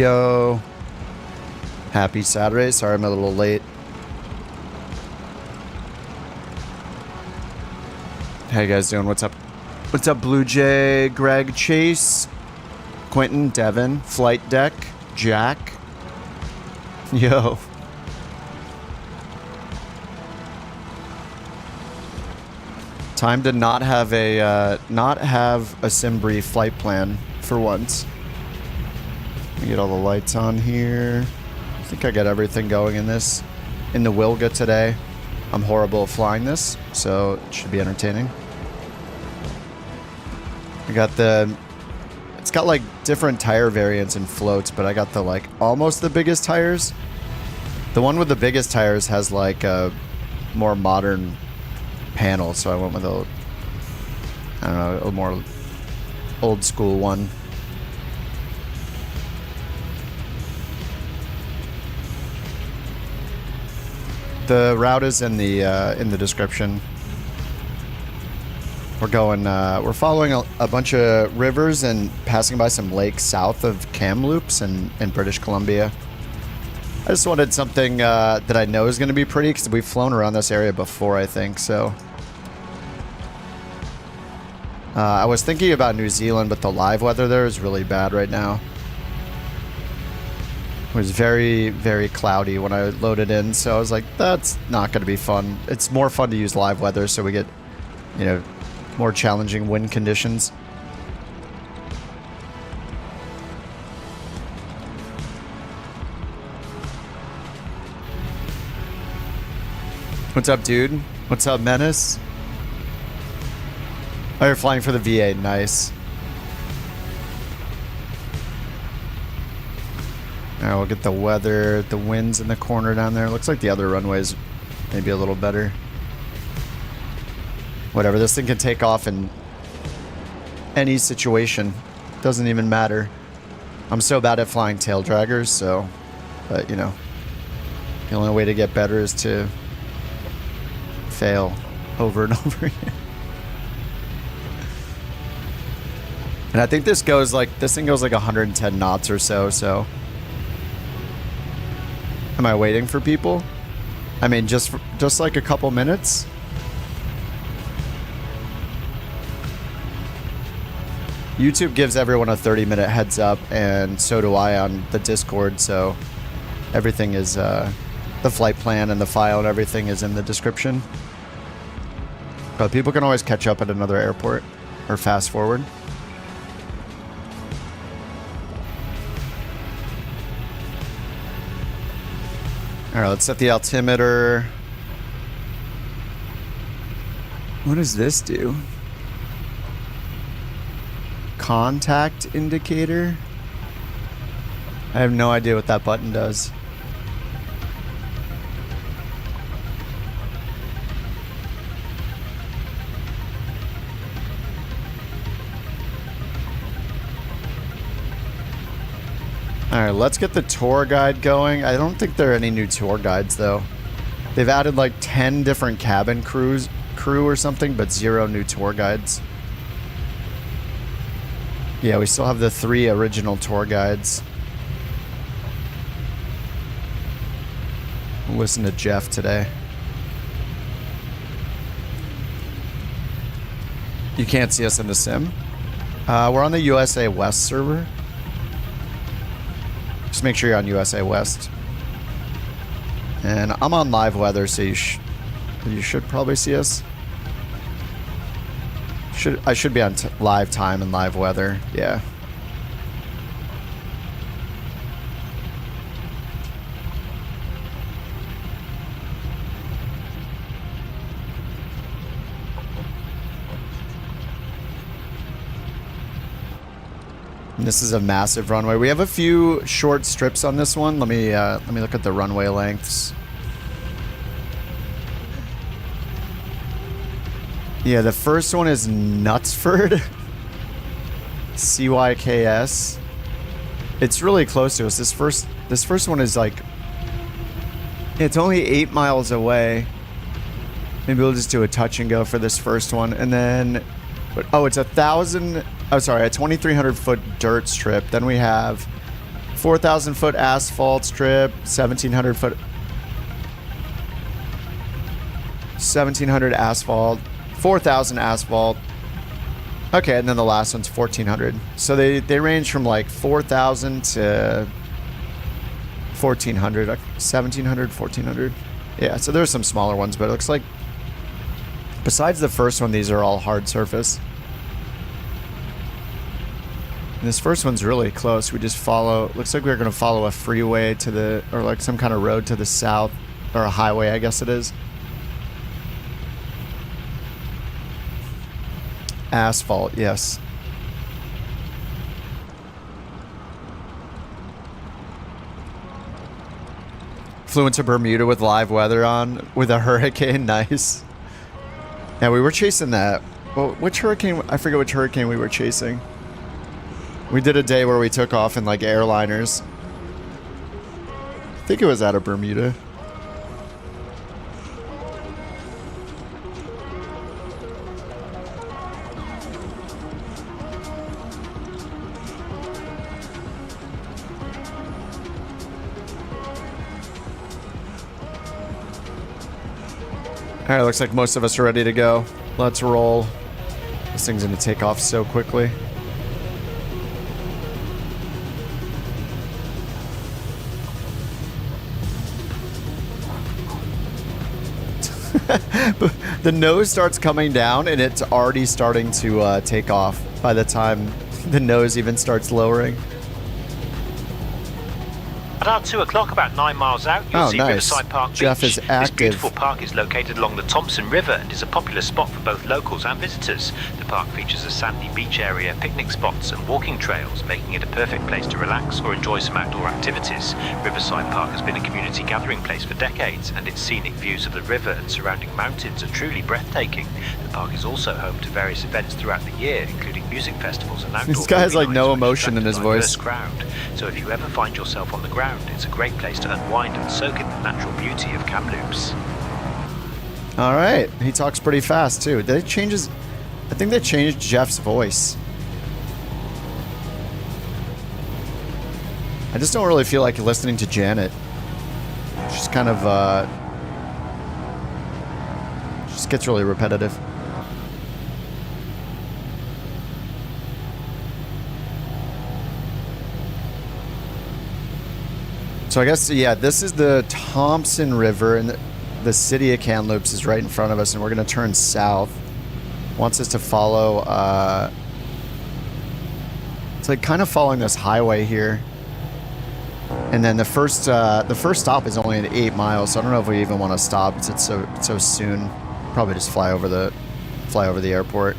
Yo. Happy Saturday. Sorry I'm a little late. How you guys doing? What's up? What's up, Blue Jay, Greg, Chase, Quentin, Devin, Flight Deck, Jack. Yo. Time to not have a sim brief flight plan for once. Let me get all the lights on here. I think I got everything going in this. In the Wilga today. I'm horrible at flying this, so it should be entertaining. I got the... It's got like different tire variants and floats, but I got the like almost the biggest tires. The one with the biggest tires has like a more modern panel, so I went with a, I don't know, a more old school one. The route is in the description. We're going, we're following a bunch of rivers and passing by some lakes south of Kamloops in British Columbia. I just wanted something that I know is going to be pretty, because we've flown around this area before, I think, so. I was thinking about New Zealand, but the live weather there is really bad right now. It was very, very cloudy when I loaded in, so I was like, that's not going to be fun. It's more fun to use live weather, so we get, you know, more challenging wind conditions. What's up, dude? What's up, Menace? Oh, you're flying for the VA. Nice. Alright, we'll get the weather. The wind's in the corner down there. Looks like the other runway's maybe a little better. Whatever, this thing can take off in any situation. Doesn't even matter. I'm so bad at flying tail draggers, so... But, you know. The only way to get better is to... fail over and over again. And I think this goes like... This thing goes like 110 knots or so, so... Am I waiting for people? I mean, just like a couple minutes? YouTube gives everyone a 30-minute heads up, and so do I on the Discord, so everything is, the flight plan and the file and everything is in the description. But people can always catch up at another airport, or fast forward. Alright, let's set the altimeter. What does this do? Contact indicator? I have no idea what that button does. Alright, let's get the tour guide going. I don't think there are any new tour guides, though. They've added like 10 different cabin crew or something, but 0 new tour guides. Yeah, we still have the 3 original tour guides. We'll listen to Jeff today. You can't see us in the sim. We're on the USA West server. Just make sure you're on USA West. And I'm on live weather, so you should probably see us. I should be on live time and live weather. Yeah. And this is a massive runway. We have a few short strips on this one. Let me look at the runway lengths. Yeah, the first one is Knutsford. CYKS. It's really close to us. This first one is like... It's only 8 miles away. Maybe we'll just do a touch and go for this first one. And then... Oh, it's 1,000... Oh, sorry, a 2,300 foot dirt strip. Then we have 4,000 foot asphalt strip, 1,700 foot, 1,700 asphalt, 4,000 asphalt. Okay, and then the last one's 1,400. So they range from like 4,000 to 1,400, 1,700, 1,400. Yeah, so there's some smaller ones, but it looks like besides the first one, these are all hard surface. And this first one's really close. We just follow, looks like we're going to follow a freeway to the, or like some kind of road to the south, or a highway, I guess it is. Asphalt, yes. Flew into Bermuda with live weather on with a hurricane. Nice. Yeah, we were chasing that. Well, which hurricane? I forget which hurricane we were chasing. We did a day where we took off in like airliners. I think it was out of Bermuda. Alright, looks like most of us are ready to go. Let's roll. This thing's gonna take off so quickly. The nose starts coming down and it's already starting to take off by the time the nose even starts lowering. At 2 o'clock, about 9 miles out, you'll see nice. Riverside Park Beach. Jeff is active. This beautiful park is located along the Thompson River and is a popular spot for both locals and visitors. The park features a sandy beach area, picnic spots and walking trails, making it a perfect place to relax or enjoy some outdoor activities. Riverside Park has been a community gathering place for decades, and its scenic views of the river and surrounding mountains are truly breathtaking. The park is also home to various events throughout the year, including music festivals and outdoor. This guy has like movie no nights, which emotion in attract his a diverse voice. crowd. So if you ever find yourself on the ground, it's a great place to unwind and soak in the natural beauty of Kamloops. All right, he talks pretty fast too. Did they change his? I think they changed Jeff's voice. I just don't really feel like listening to Janet. She's kind of just gets really repetitive. So I guess, yeah, this is the Thompson River, and the city of Kamloops is right in front of us, and we're going to turn south. Wants us to follow, it's like kind of following this highway here. And then the first stop is only at 8 miles, so I don't know if we even want to stop. It's so soon. Probably just fly over the airport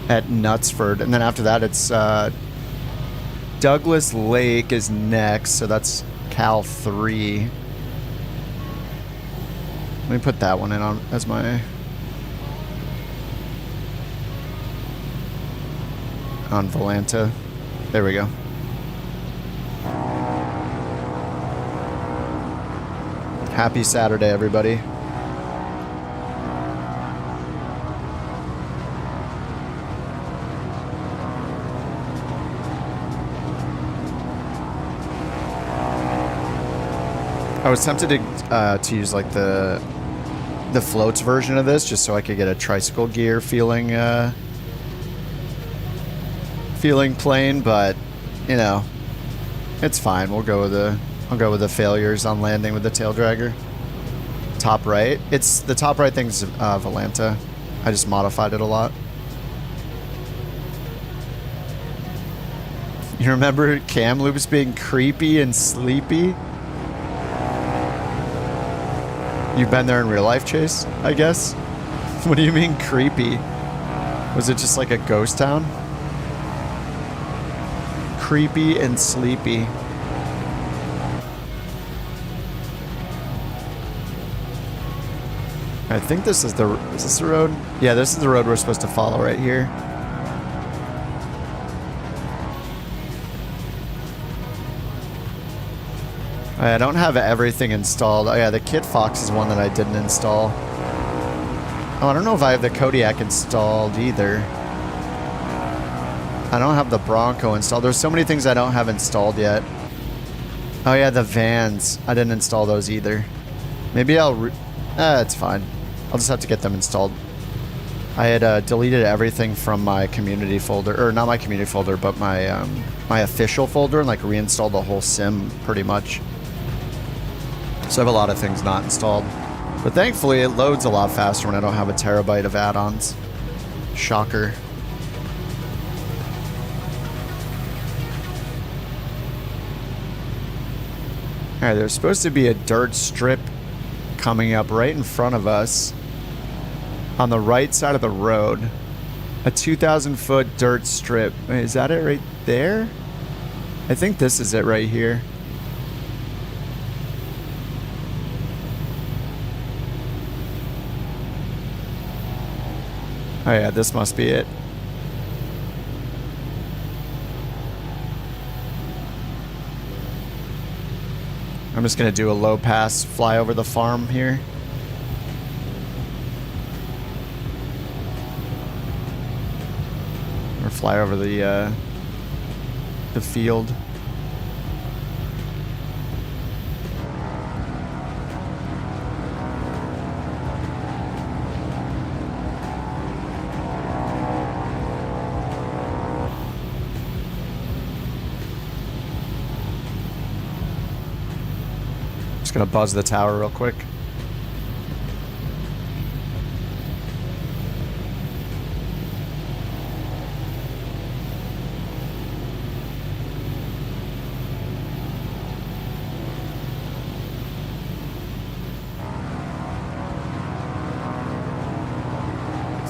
at Knutsford, and then after that it's Douglas Lake is next, so that's Cal 3. Let me put that one in on as my on Volanta. There we go. Happy Saturday, everybody. I was tempted to use like the floats version of this just so I could get a tricycle gear feeling plane, but you know, it's fine. I'll go with the failures on landing with the tail dragger. Top right. It's the top right thing's Volanta. I just modified it a lot. You remember Kamloops being creepy and sleepy? You've been there in real life, Chase, I guess? What do you mean creepy? Was it just like a ghost town? Creepy and sleepy. I think is this the road? Yeah, this is the road we're supposed to follow right here. I don't have everything installed. Oh yeah, the Kit Fox is one that I didn't install. Oh, I don't know if I have the Kodiak installed either. I don't have the Bronco installed. There's so many things I don't have installed yet. Oh yeah, the vans. I didn't install those either. Maybe I'll... it's fine. I'll just have to get them installed. I had deleted everything from my community folder, or not my community folder, but my my official folder, and like reinstalled the whole sim pretty much. So I have a lot of things not installed. But thankfully it loads a lot faster when I don't have a terabyte of add-ons. Shocker. Alright, there's supposed to be a dirt strip coming up right in front of us on the right side of the road. A 2,000-foot dirt strip. Wait, is that it right there? I think this is it right here. Oh yeah, this must be it. I'm just gonna do a low pass, fly over the farm here. Or fly over the field. Just gonna buzz the tower real quick.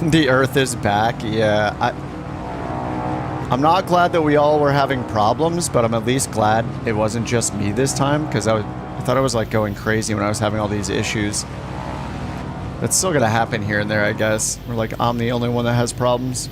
The Earth is back. Yeah, I'm not glad that we all were having problems, but I'm at least glad it wasn't just me this time, because I thought I was like going crazy when I was having all these issues. That's still gonna happen here and there, I guess. Or like I'm the only one that has problems.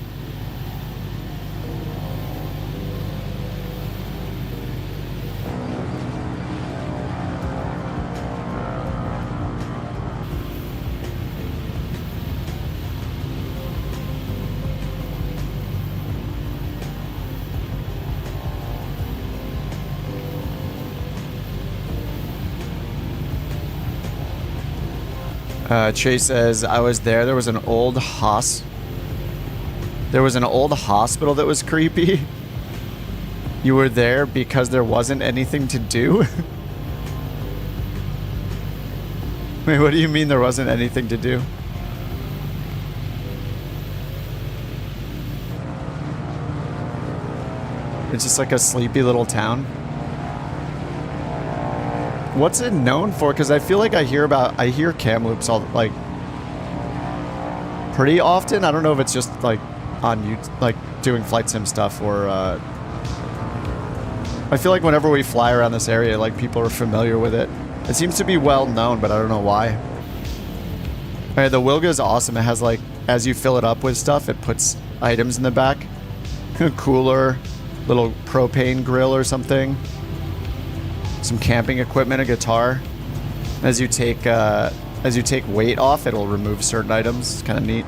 Chase says, I was there. There was an old hospital that was creepy. You were there because there wasn't anything to do? Wait, what do you mean there wasn't anything to do? It's just like a sleepy little town. What's it known for? Because I feel like I hear Kamloops all like pretty often. I don't know if it's just like on YouTube, like doing flight sim stuff, or I feel like whenever we fly around this area, like people are familiar with it. It seems to be well known, but I don't know why. All right, the Wilga is awesome. It has like, as you fill it up with stuff, it puts items in the back. Cooler, little propane grill or something. Some camping equipment, a guitar. As you take weight off, it'll remove certain items. It's kind of neat.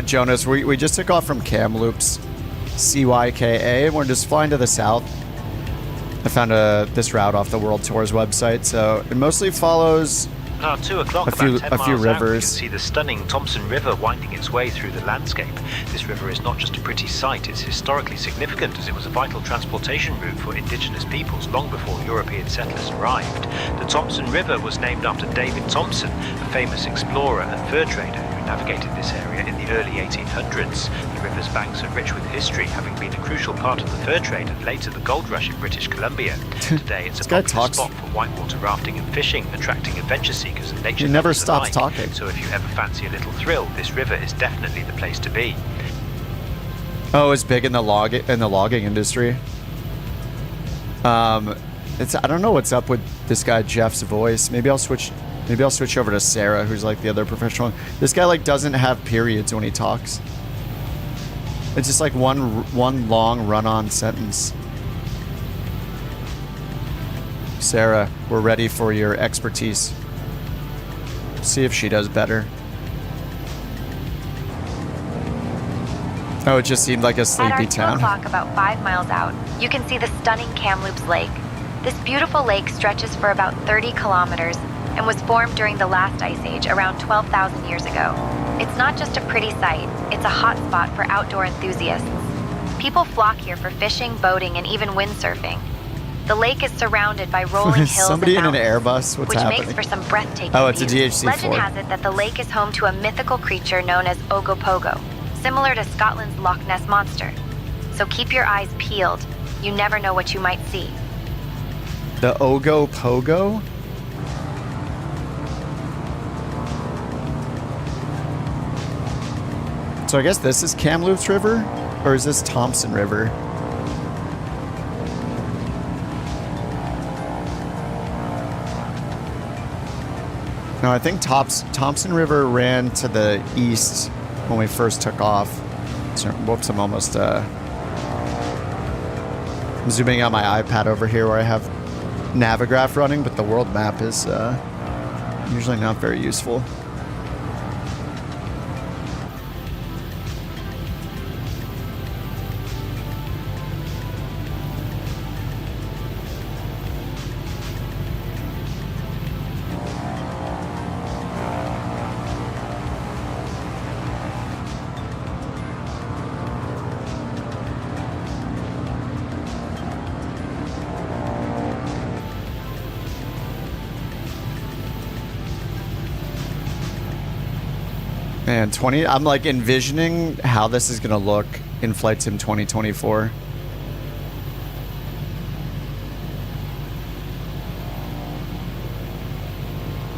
Jonas, we just took off from Kamloops, CYKA, and we're just flying to the south. I found this route off the World Tours website, so it mostly follows 2 o'clock, a few about 10 miles out, rivers. you can see the stunning Thompson River winding its way through the landscape. This river is not just a pretty sight, it's historically significant, as it was a vital transportation route for indigenous peoples long before European settlers arrived. The Thompson River was named after David Thompson, a famous explorer and fur trader who navigated this area in the early 1800s. The river's banks are rich with history, having been a crucial part of the fur trade and later the gold rush in British Columbia. Today it's a popular spot for whitewater rafting and fishing, attracting adventure seekers and nature He never lovers stops alike. talking. So if you ever fancy a little thrill, this river is definitely the place to be. Oh, it's big in the logging industry. I don't know what's up with this guy Jeff's voice. Maybe I'll switch over to Sarah, who's like the other professional. This guy like doesn't have periods when he talks. It's just like one long run-on sentence. Sarah, we're ready for your expertise. See if she does better. Oh, it just seemed like a At sleepy our 2 town. o'clock, about 5 miles out, you can see the stunning Kamloops Lake. This beautiful lake stretches for about 30 kilometers and was formed during the last ice age around 12,000 years ago. It's not just a pretty sight, it's a hot spot for outdoor enthusiasts. People flock here for fishing, boating, and even windsurfing. The lake is surrounded by rolling hills Somebody and in an mountains, Airbus? What's which happening? makes for some breathtaking Oh, it's a views. DHC-4. Legend has it that the lake is home to a mythical creature known as Ogopogo, similar to Scotland's Loch Ness Monster. So keep your eyes peeled. You never know what you might see. The Ogopogo? So I guess this is Kamloops River? Or is this Thompson River? No, I think Thompson River ran to the east when we first took off. So, whoops, I'm almost... I'm zooming out my iPad over here where I have Navigraph running, but the world map is usually not very useful. Man, I'm like envisioning how this is gonna look in Flight Sim 2024.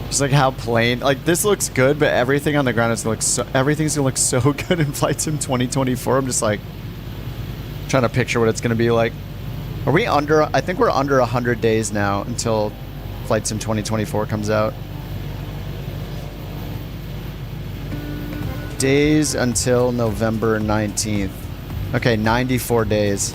Just like how plain, like this looks good, but everything on the ground is everything's gonna look so good in Flight Sim 2024. I'm just like trying to picture what it's gonna be like. Are we under? I think we're under 100 days now until Flight Sim 2024 comes out. Days until November 19th. Okay, 94 days.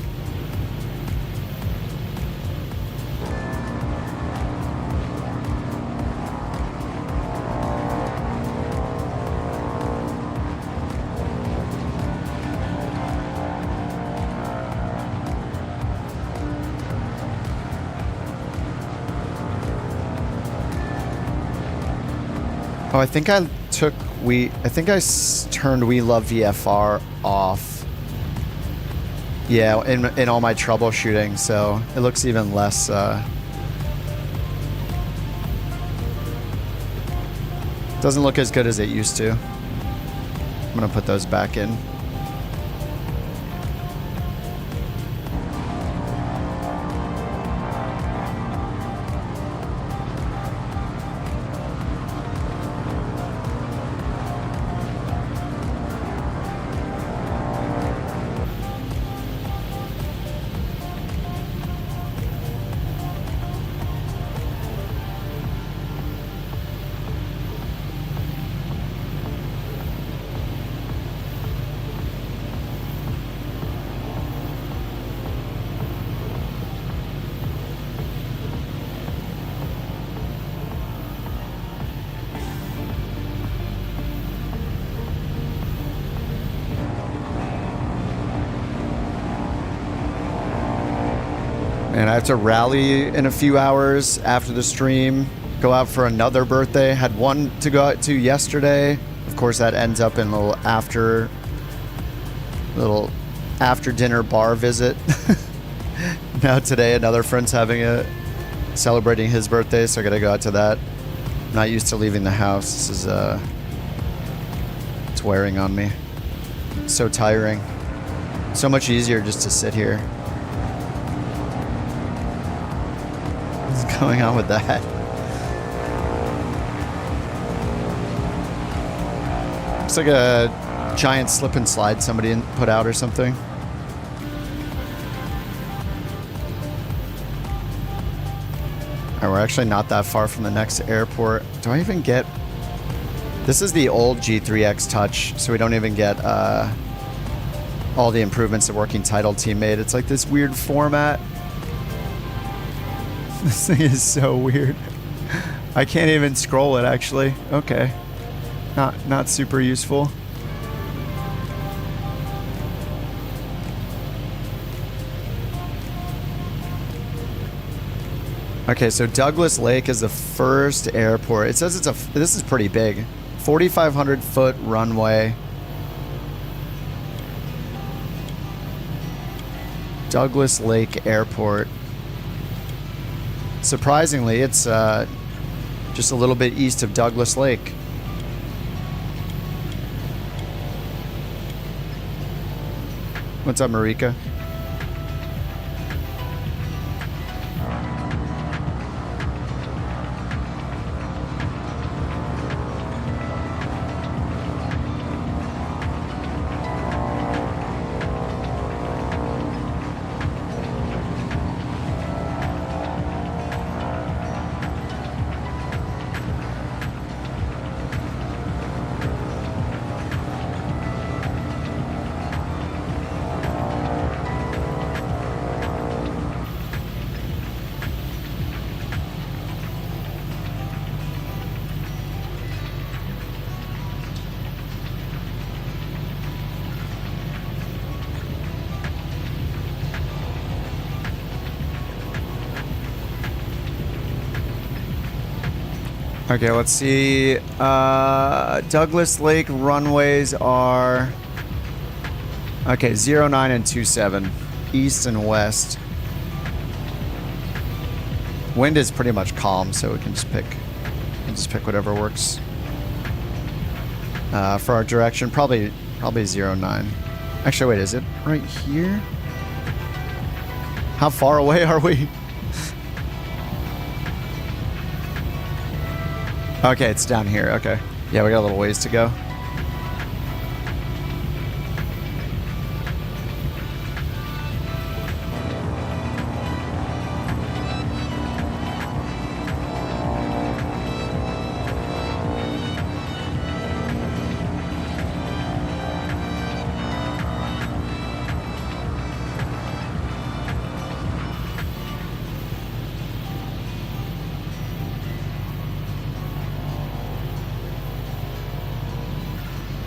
Oh, I think I took turned We Love VFR off. Yeah, in all my troubleshooting, so it looks even less. Doesn't look as good as it used to. I'm gonna put those back in. And I have to rally in a few hours after the stream, go out for another birthday. Had one to go out to yesterday. Of course, that ends up in a little after dinner bar visit. Now today, another friend's celebrating his birthday, so I gotta go out to that. I'm not used to leaving the house. This is it's wearing on me. So tiring. So much easier just to sit here. What's going on with that? It's like a giant slip and slide somebody put out or something. Alright, we're actually not that far from the next airport. Do I even get... This is the old G3X Touch, so we don't even get all the improvements the Working Title team made. It's like this weird format. This thing is so weird. I can't even scroll it, actually. Okay. Not super useful. Okay, so Douglas Lake is the first airport. It says this is pretty big. 4,500 foot runway. Douglas Lake Airport. Surprisingly, it's just a little bit east of Douglas Lake. What's up, Marika? Okay, let's see. Douglas Lake runways are... Okay, 09 and 27. East and west. Wind is pretty much calm, so we can just pick whatever works. For our direction, probably 09. Actually, wait, is it right here? How far away are we? Okay, it's down here. Okay. Yeah, we got a little ways to go.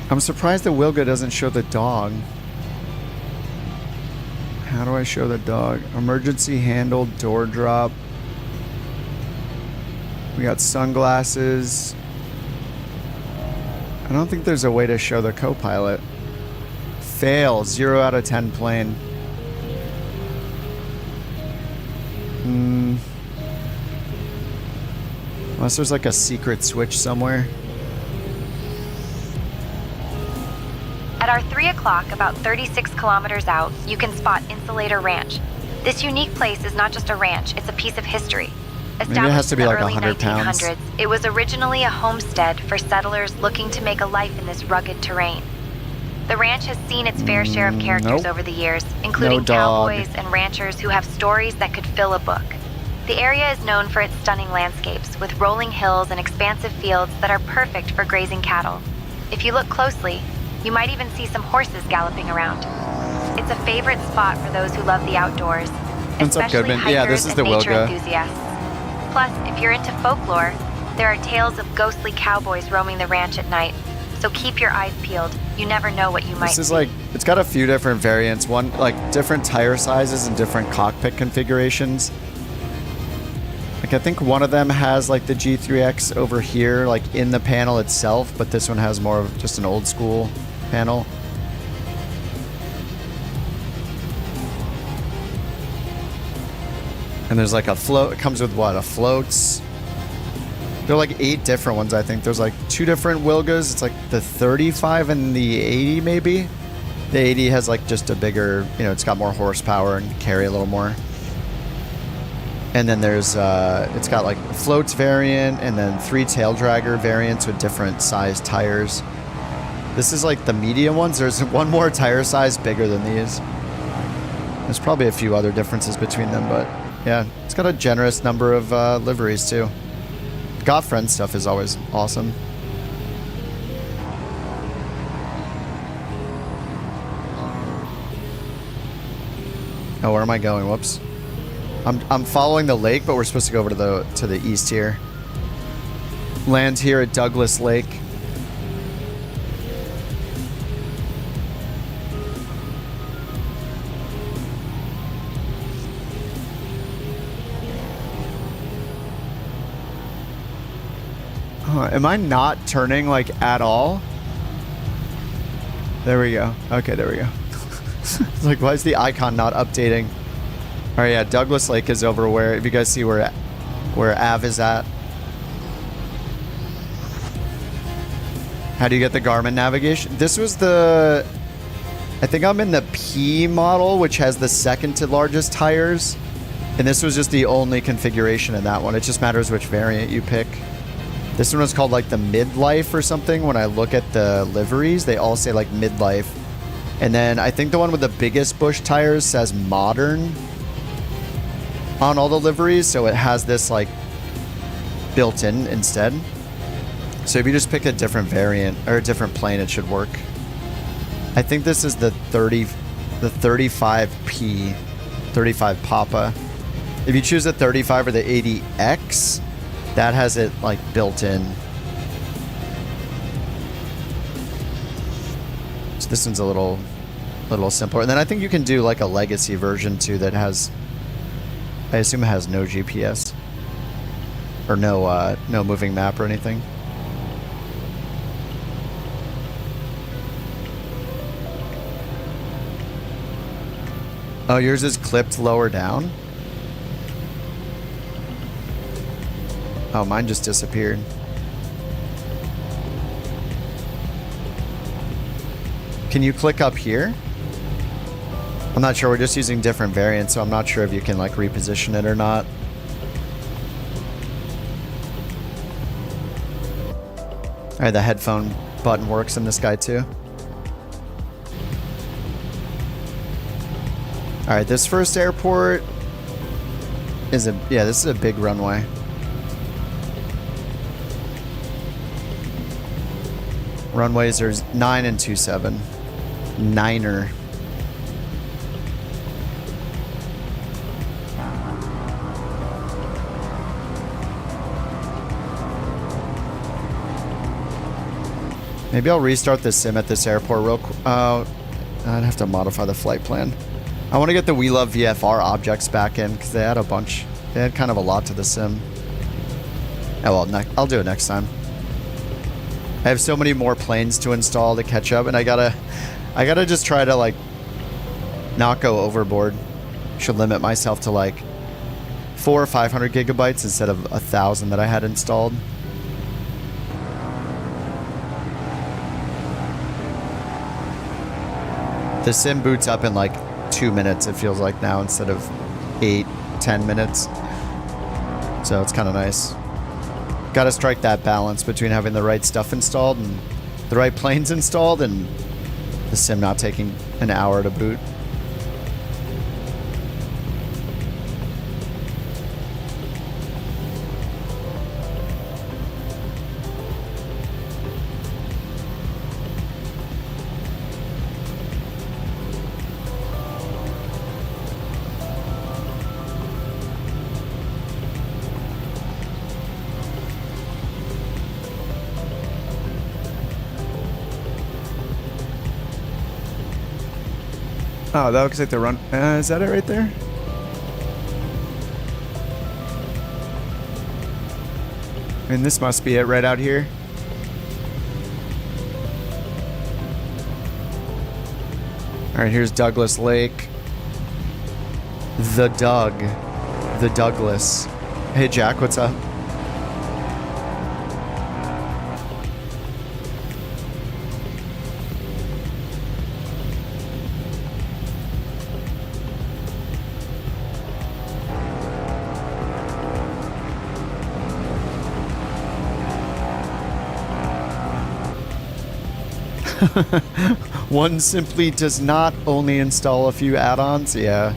I'm surprised the Wilga doesn't show the dog. How do I show the dog? Emergency handle, door drop. We got sunglasses. I don't think there's a way to show the co-pilot. Fail, 0 out of 10 plane. Unless there's like a secret switch somewhere. At our 3 o'clock, about 36 kilometers out, you can spot Insulator Ranch. This unique place is not just a ranch, it's a piece of history. Maybe it has to be like 100 pounds. It was originally a homestead for settlers looking to make a life in this rugged terrain. The ranch has seen its fair share of characters over the years, including cowboys and ranchers who have stories that could fill a book. The area is known for its stunning landscapes, with rolling hills and expansive fields that are perfect for grazing cattle. If you look closely, you might even see some horses galloping around. It's a favorite spot for those who love the outdoors, especially hikers and nature enthusiasts. Plus, if you're into folklore, there are tales of ghostly cowboys roaming the ranch at night, so keep your eyes peeled. You never know what you might see. This is like, it's got a few different variants. One, like different tire sizes and different cockpit configurations. Like I think one of them has like the G3X over here, like in the panel itself, but this one has more of just an old school panel. And there's like a float. It comes with what? A floats. There are like 8 different ones, I think. There's like 2 different Wilgas. It's like the 35 and the 80 maybe. The 80 has like just a bigger, you know, it's got more horsepower and carry a little more. And then there's, it's got like a floats variant and then 3 tail dragger variants with different size tires. This is like the medium ones. There's one more tire size bigger than these. There's probably a few other differences between them, but yeah, it's got a generous number of liveries too. Godfriend stuff is always awesome. Oh, where am I going? Whoops. I'm following the lake, but we're supposed to go over to the east here. Land here at Douglas Lake. Am I not turning like at all? There we go. Okay, there we go. It's like, why is the icon not updating? All right, yeah, Douglas Lake is over where, if you guys see where Av is at. How do you get the Garmin navigation? This was the, I think I'm in the P model, which has the second to largest tires. And this was just the only configuration in that one. It just matters which variant you pick. This one was called like the midlife or something. When I look at the liveries, they all say like midlife. And then I think the one with the biggest bush tires says modern on all the liveries. So it has this like built in instead. So if you just pick a different variant or a different plane, it should work. I think this is the 35P, 35 Papa. If you choose the 35 or the 80X, that has it like built in. So this one's a little simpler. And then I think you can do like a legacy version too that has, I assume it has no GPS or no moving map or anything. Oh, yours is clipped lower down? Oh, mine just disappeared. Can you click up here? I'm not sure. We're just using different variants, so I'm not sure if you can like reposition it or not. All right, the headphone button works in this guy too. All right, this first airport is this is a big runway. Runways are 9 and 27. Niner. Maybe I'll restart the sim at this airport real quick. I'd have to modify the flight plan. I want to get the We Love VFR objects back in because they had a bunch. They had kind of a lot to the sim. Oh well, I'll do it next time. I have so many more planes to install to catch up, and I gotta just try to like not go overboard. Should limit myself to like 400 or 500 gigabytes instead of 1,000 that I had installed. The sim boots up in like 2 minutes, it feels like now, instead of 8-10 minutes. So it's kind of nice. Got to strike that balance between having the right stuff installed and the right planes installed and the sim not taking an hour to boot. Oh, that looks like the run. Is that it right there? And this must be it right out here. All right, here's Douglas Lake. The Douglas. Hey, Jack, what's up? One simply does not only install a few add-ons. Yeah,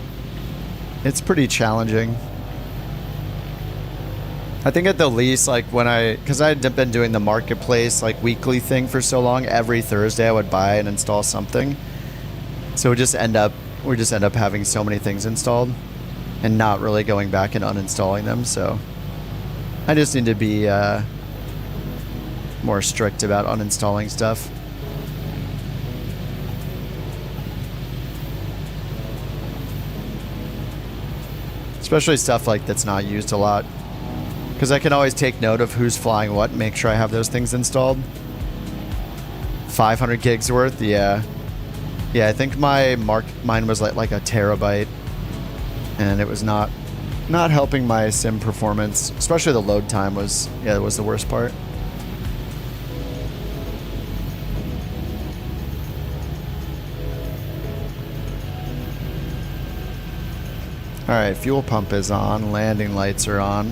it's pretty challenging. I think at the least, like because I had been doing the marketplace like weekly thing for so long, every Thursday I would buy and install something. So we just end up having so many things installed and not really going back and uninstalling them. So I just need to be more strict about uninstalling stuff. Especially stuff like that's not used a lot. Because I can always take note of who's flying what and make sure I have those things installed. 500 gigs worth, yeah. Yeah, I think mine was like a terabyte. And it was not helping my sim performance. Especially the load time was the worst part. Alright, fuel pump is on. Landing lights are on.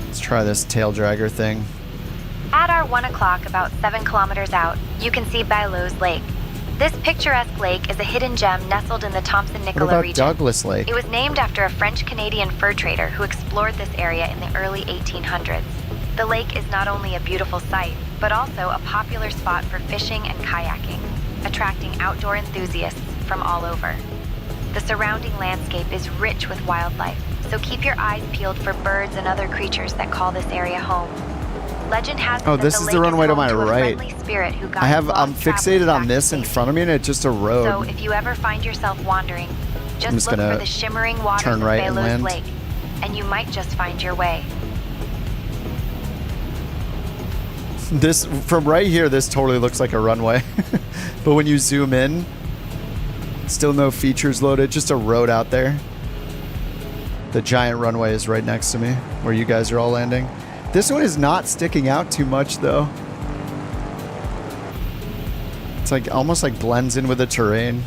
Let's try this tail dragger thing. At our 1 o'clock, about 7 kilometers out, you can see Baileau's Lake. This picturesque lake is a hidden gem nestled in the What Thompson-Nicola about region. Douglas Lake? It was named after a French-Canadian fur trader who explored this area in the early 1800s. The lake is not only a beautiful sight, but also a popular spot for fishing and kayaking, attracting outdoor enthusiasts from all over. The surrounding landscape is rich with wildlife, so keep your eyes peeled for birds and other creatures that call this area home. Legend has it that this is the lake runway to home my a right. friendly spirit who guides I'm lost fixated travelers on back this to in safety. front of me, and it's just a road. So if you ever find yourself wandering, I'm just look gonna for the shimmering waters turn of right and Baileau's land. Lake, and you might just find your way. This from right here, this totally looks like a runway. But when you zoom in, still no features loaded, just a road out there. The giant runway is right next to me, where you guys are all landing. This one is not sticking out too much, though. It's like almost like blends in with the terrain.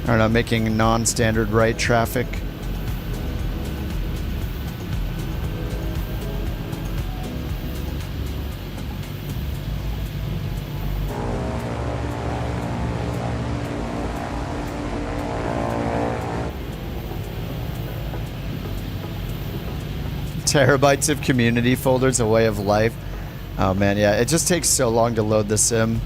I don't know, making non-standard right traffic. Terabytes of community folders, a way of life. Oh man, yeah, it just takes so long to load the sim.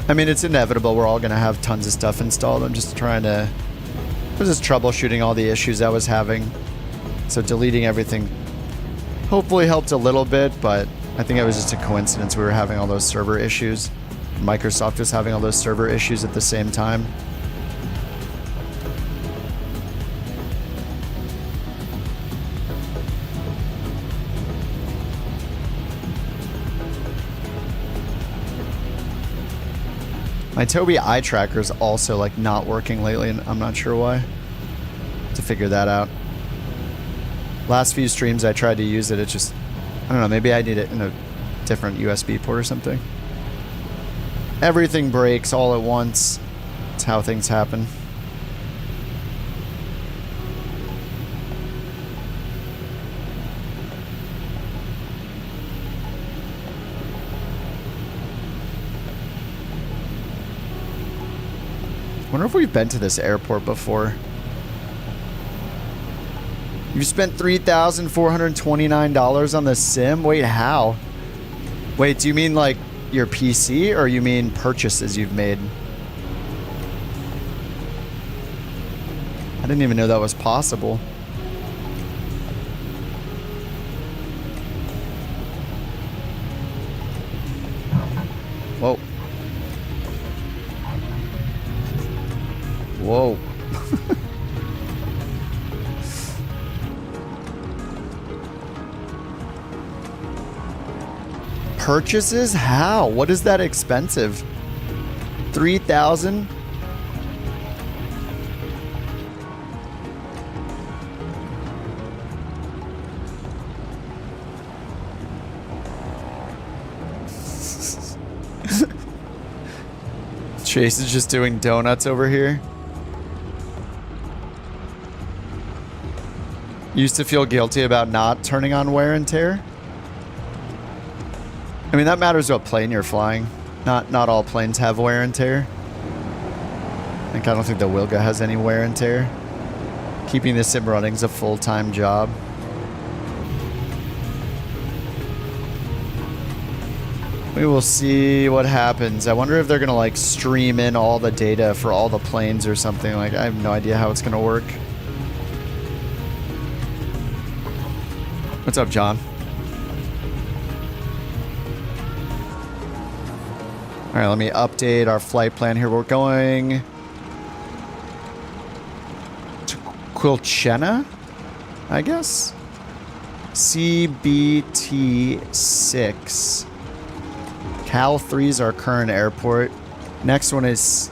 I mean, it's inevitable. We're all gonna have tons of stuff installed. I'm just troubleshooting all the issues I was having. So deleting everything hopefully helped a little bit, but I think it was just a coincidence we were having all those server issues. Microsoft was having all those server issues at the same time. My Tobii eye tracker is also like not working lately, and I'm not sure why. To figure that out. Last few streams I tried to use it, it just, I don't know, maybe I need it in a different USB port or something. Everything breaks all at once. It's how things happen. Wonder if we've been to this airport before. You spent $3,429 on the sim? Wait, how? Wait, do you mean like your PC, or you mean purchases you've made? I didn't even know that was possible. Whoa. Whoa. Purchases? How? What is that expensive? 3,000? Chase is just doing donuts over here. Used to feel guilty about not turning on wear and tear. I mean, that matters what plane you're flying. Not all planes have wear and tear. Like, I don't think the Wilga has any wear and tear. Keeping the sim running is a full-time job. We will see what happens. I wonder if they're gonna like stream in all the data for all the planes or something. Like, I have no idea how it's gonna work. What's up, John? All right, let me update our flight plan here. We're going to Quilchena, I guess. CBT6. Cal 3 is our current airport. Next one is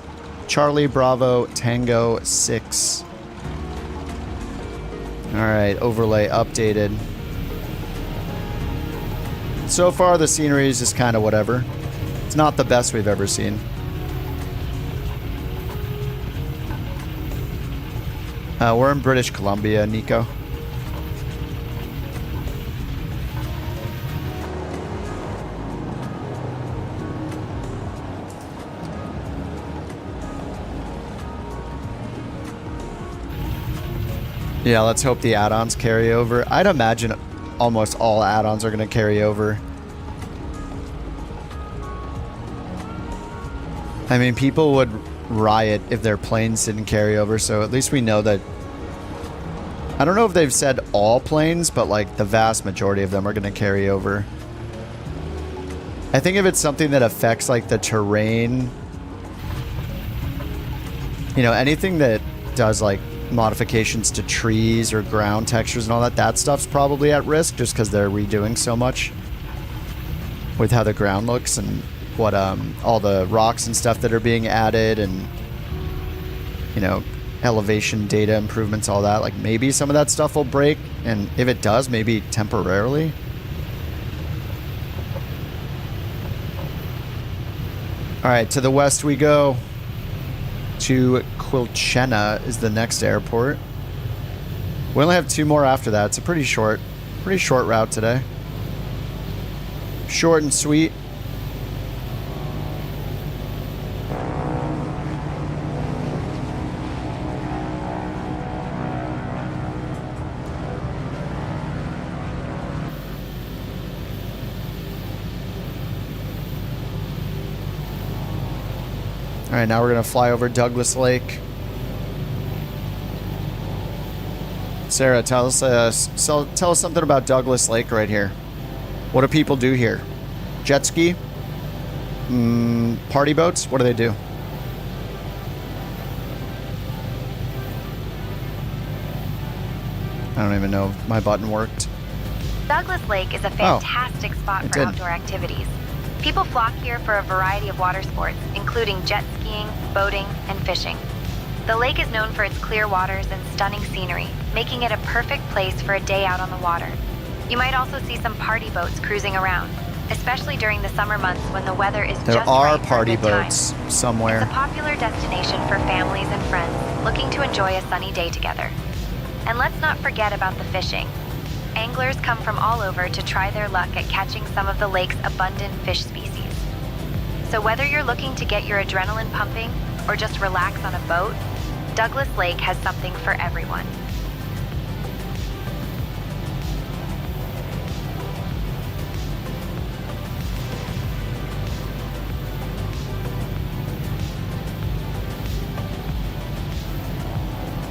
Charlie Bravo Tango 6. All right, overlay updated. So far, the scenery is just kind of whatever. It's not the best we've ever seen. We're in British Columbia, Nico. Yeah, let's hope the add-ons carry over. I'd imagine almost all add-ons are going to carry over. I mean, people would riot if their planes didn't carry over, so at least we know that... I don't know if they've said all planes, but like the vast majority of them are going to carry over. I think if it's something that affects like the terrain, you know, anything that does like modifications to trees or ground textures and all that, that stuff's probably at risk just because they're redoing so much with how the ground looks and what all the rocks and stuff that are being added and, you know, elevation data improvements, all that. Like maybe some of that stuff will break, and if it does, maybe temporarily. All right, to the west we go. To Quilchena is the next airport. We only have 2 more after that. It's a pretty short route today. Short and sweet. All right, now we're going to fly over Douglas Lake. Sarah, tell us something about Douglas Lake right here. What do people do here? Jet ski? Party boats? What do they do? I don't even know if my button worked. Douglas Lake is a fantastic spot for outdoor activities. People flock here for a variety of water sports, including jet skiing, boating, and fishing. The lake is known for its clear waters and stunning scenery, making it a perfect place for a day out on the water. You might also see some party boats cruising around, especially during the summer months when the weather is just right for a good time. There are party boats somewhere. It's a popular destination for families and friends looking to enjoy a sunny day together. And let's not forget about the fishing. Anglers come from all over to try their luck at catching some of the lake's abundant fish species. So whether you're looking to get your adrenaline pumping or just relax on a boat, Douglas Lake has something for everyone.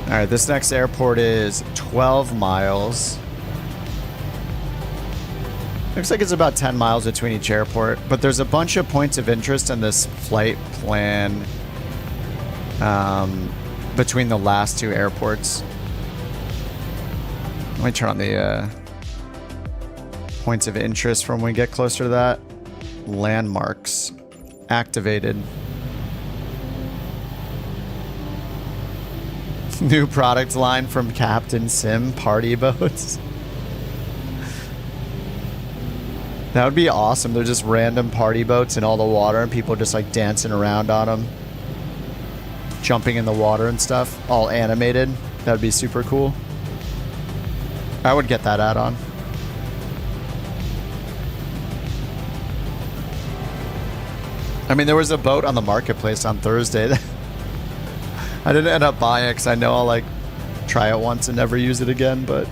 All right, this next airport is 12 miles. Looks like it's about 10 miles between each airport, but there's a bunch of points of interest in this flight plan between the last 2 airports. Let me turn on the points of interest from when we get closer to that. Landmarks activated. New product line from Captain Sim, party boats. That would be awesome. They're just random party boats in all the water and people just like dancing around on them. Jumping in the water and stuff. All animated. That would be super cool. I would get that add-on. I mean, there was a boat on the marketplace on Thursday that I didn't end up buying it because I know I'll like try it once and never use it again, but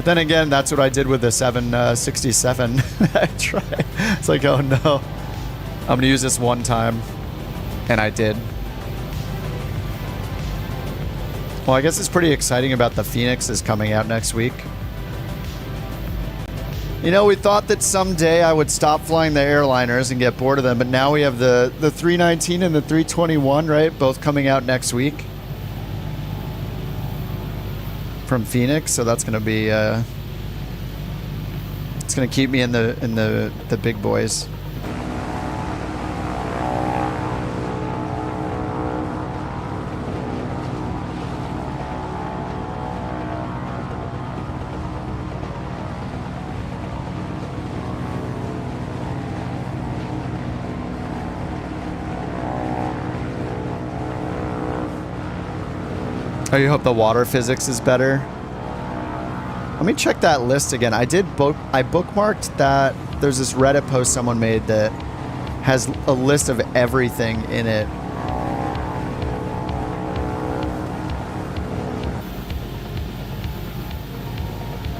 then again, that's what I did with the 767. I tried. It's like, oh no, I'm gonna use this one time, and I did. Well, I guess it's pretty exciting about the Phoenix is coming out next week. You know, we thought that someday I would stop flying the airliners and get bored of them, but now we have the 319 and the 321, right? Both coming out next week from Phoenix, so that's going to be it's going to keep me in the big boys. Oh, you hope the water physics is better? Let me check that list again. I bookmarked that. There's this Reddit post someone made that has a list of everything in it.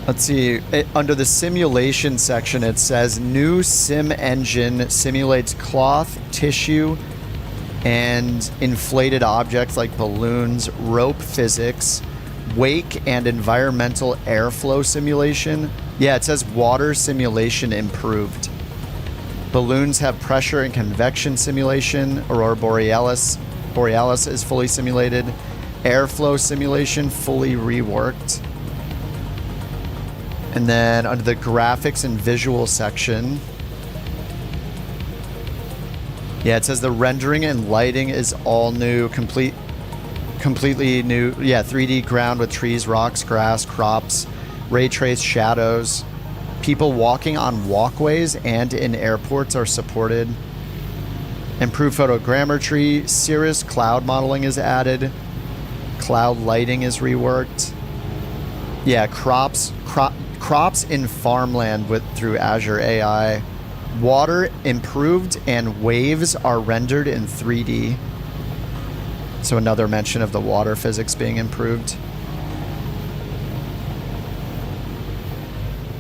Let's see. Under the simulation section, it says new sim engine simulates cloth, tissue, and inflated objects like balloons, rope physics, wake and environmental airflow simulation. Yeah, it says water simulation improved. Balloons have pressure and convection simulation. Aurora Borealis is fully simulated. Airflow simulation fully reworked. And then under the graphics and visual section, yeah, it says the rendering and lighting is all new, completely new. Yeah, 3D ground with trees, rocks, grass, crops, ray trace shadows. People walking on walkways and in airports are supported. Improved photogrammetry. Cirrus cloud modeling is added. Cloud lighting is reworked. Yeah, crops in farmland through Azure AI. Water improved and waves are rendered in 3D. So another mention of the water physics being improved.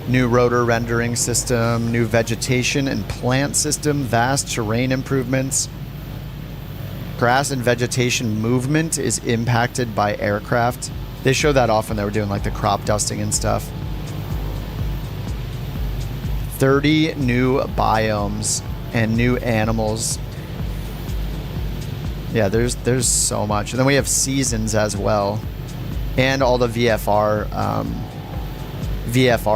New rotor rendering system, new vegetation and plant system, vast terrain improvements. Grass and vegetation movement is impacted by aircraft. They show that off when they were doing like the crop dusting and stuff. 30 new biomes and new animals. Yeah, there's so much. And then we have seasons as well. And all the VFR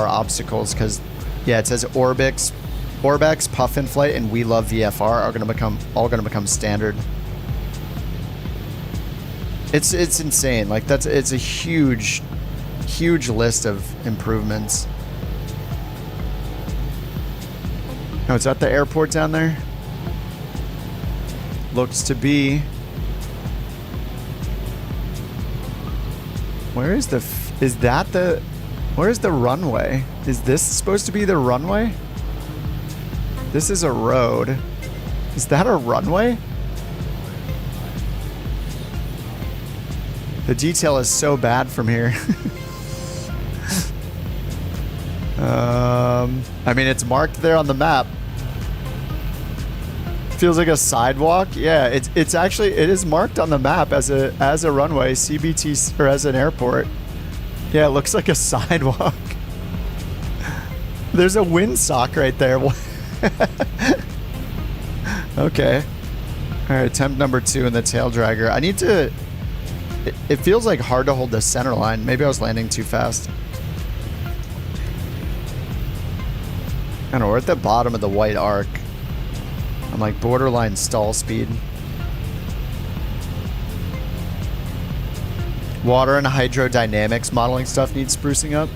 obstacles, because yeah, it says Orbex, Puffin Flight, and We Love VFR are gonna become standard. It's insane. Like it's a huge list of improvements. Oh, it's at the airport down there? Looks to be. Where is where's the runway? Is this supposed to be the runway? This is a road. Is that a runway? The detail is so bad from here. I mean, it's marked there on the map. Feels like a sidewalk. Yeah, it is marked on the map as a runway, CBT, or as an airport. Yeah, it looks like a sidewalk. There's a windsock right there. Okay. All right, attempt number 2 in the tail dragger. I need to. It feels like hard to hold the center line. Maybe I was landing too fast. I don't know, we're at the bottom of the white arc. I'm like borderline stall speed. Water and hydrodynamics modeling stuff needs sprucing up.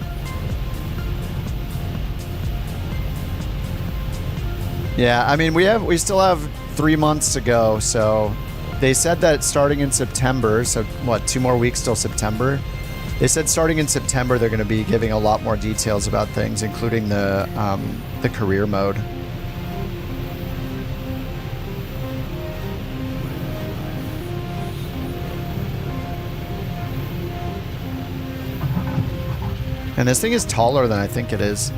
Yeah, I mean we still have 3 months to go, so they said that starting in September, so what, 2 more weeks till September? They said starting in September they're going to be giving a lot more details about things, including the career mode. And this thing is taller than I think it is.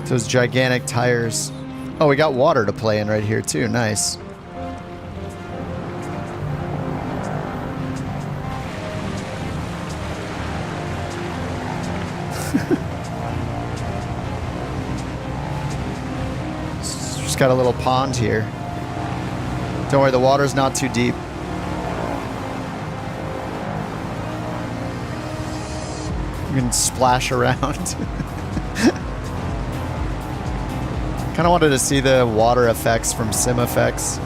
Those gigantic tires. Oh, we got water to play in right here too. Nice. Just got a little pond here. Don't worry, the water's not too deep. You can splash around. Kind of wanted to see the water effects from Sim Effects.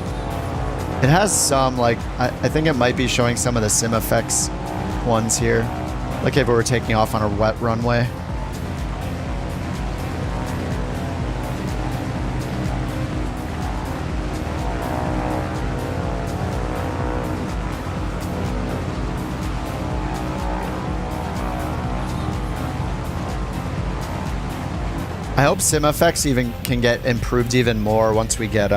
It has some, like, I think it might be showing some of the Sim Effects ones here. Like if we were taking off on a wet runway. I hope Sim Effects even can get improved even more once we get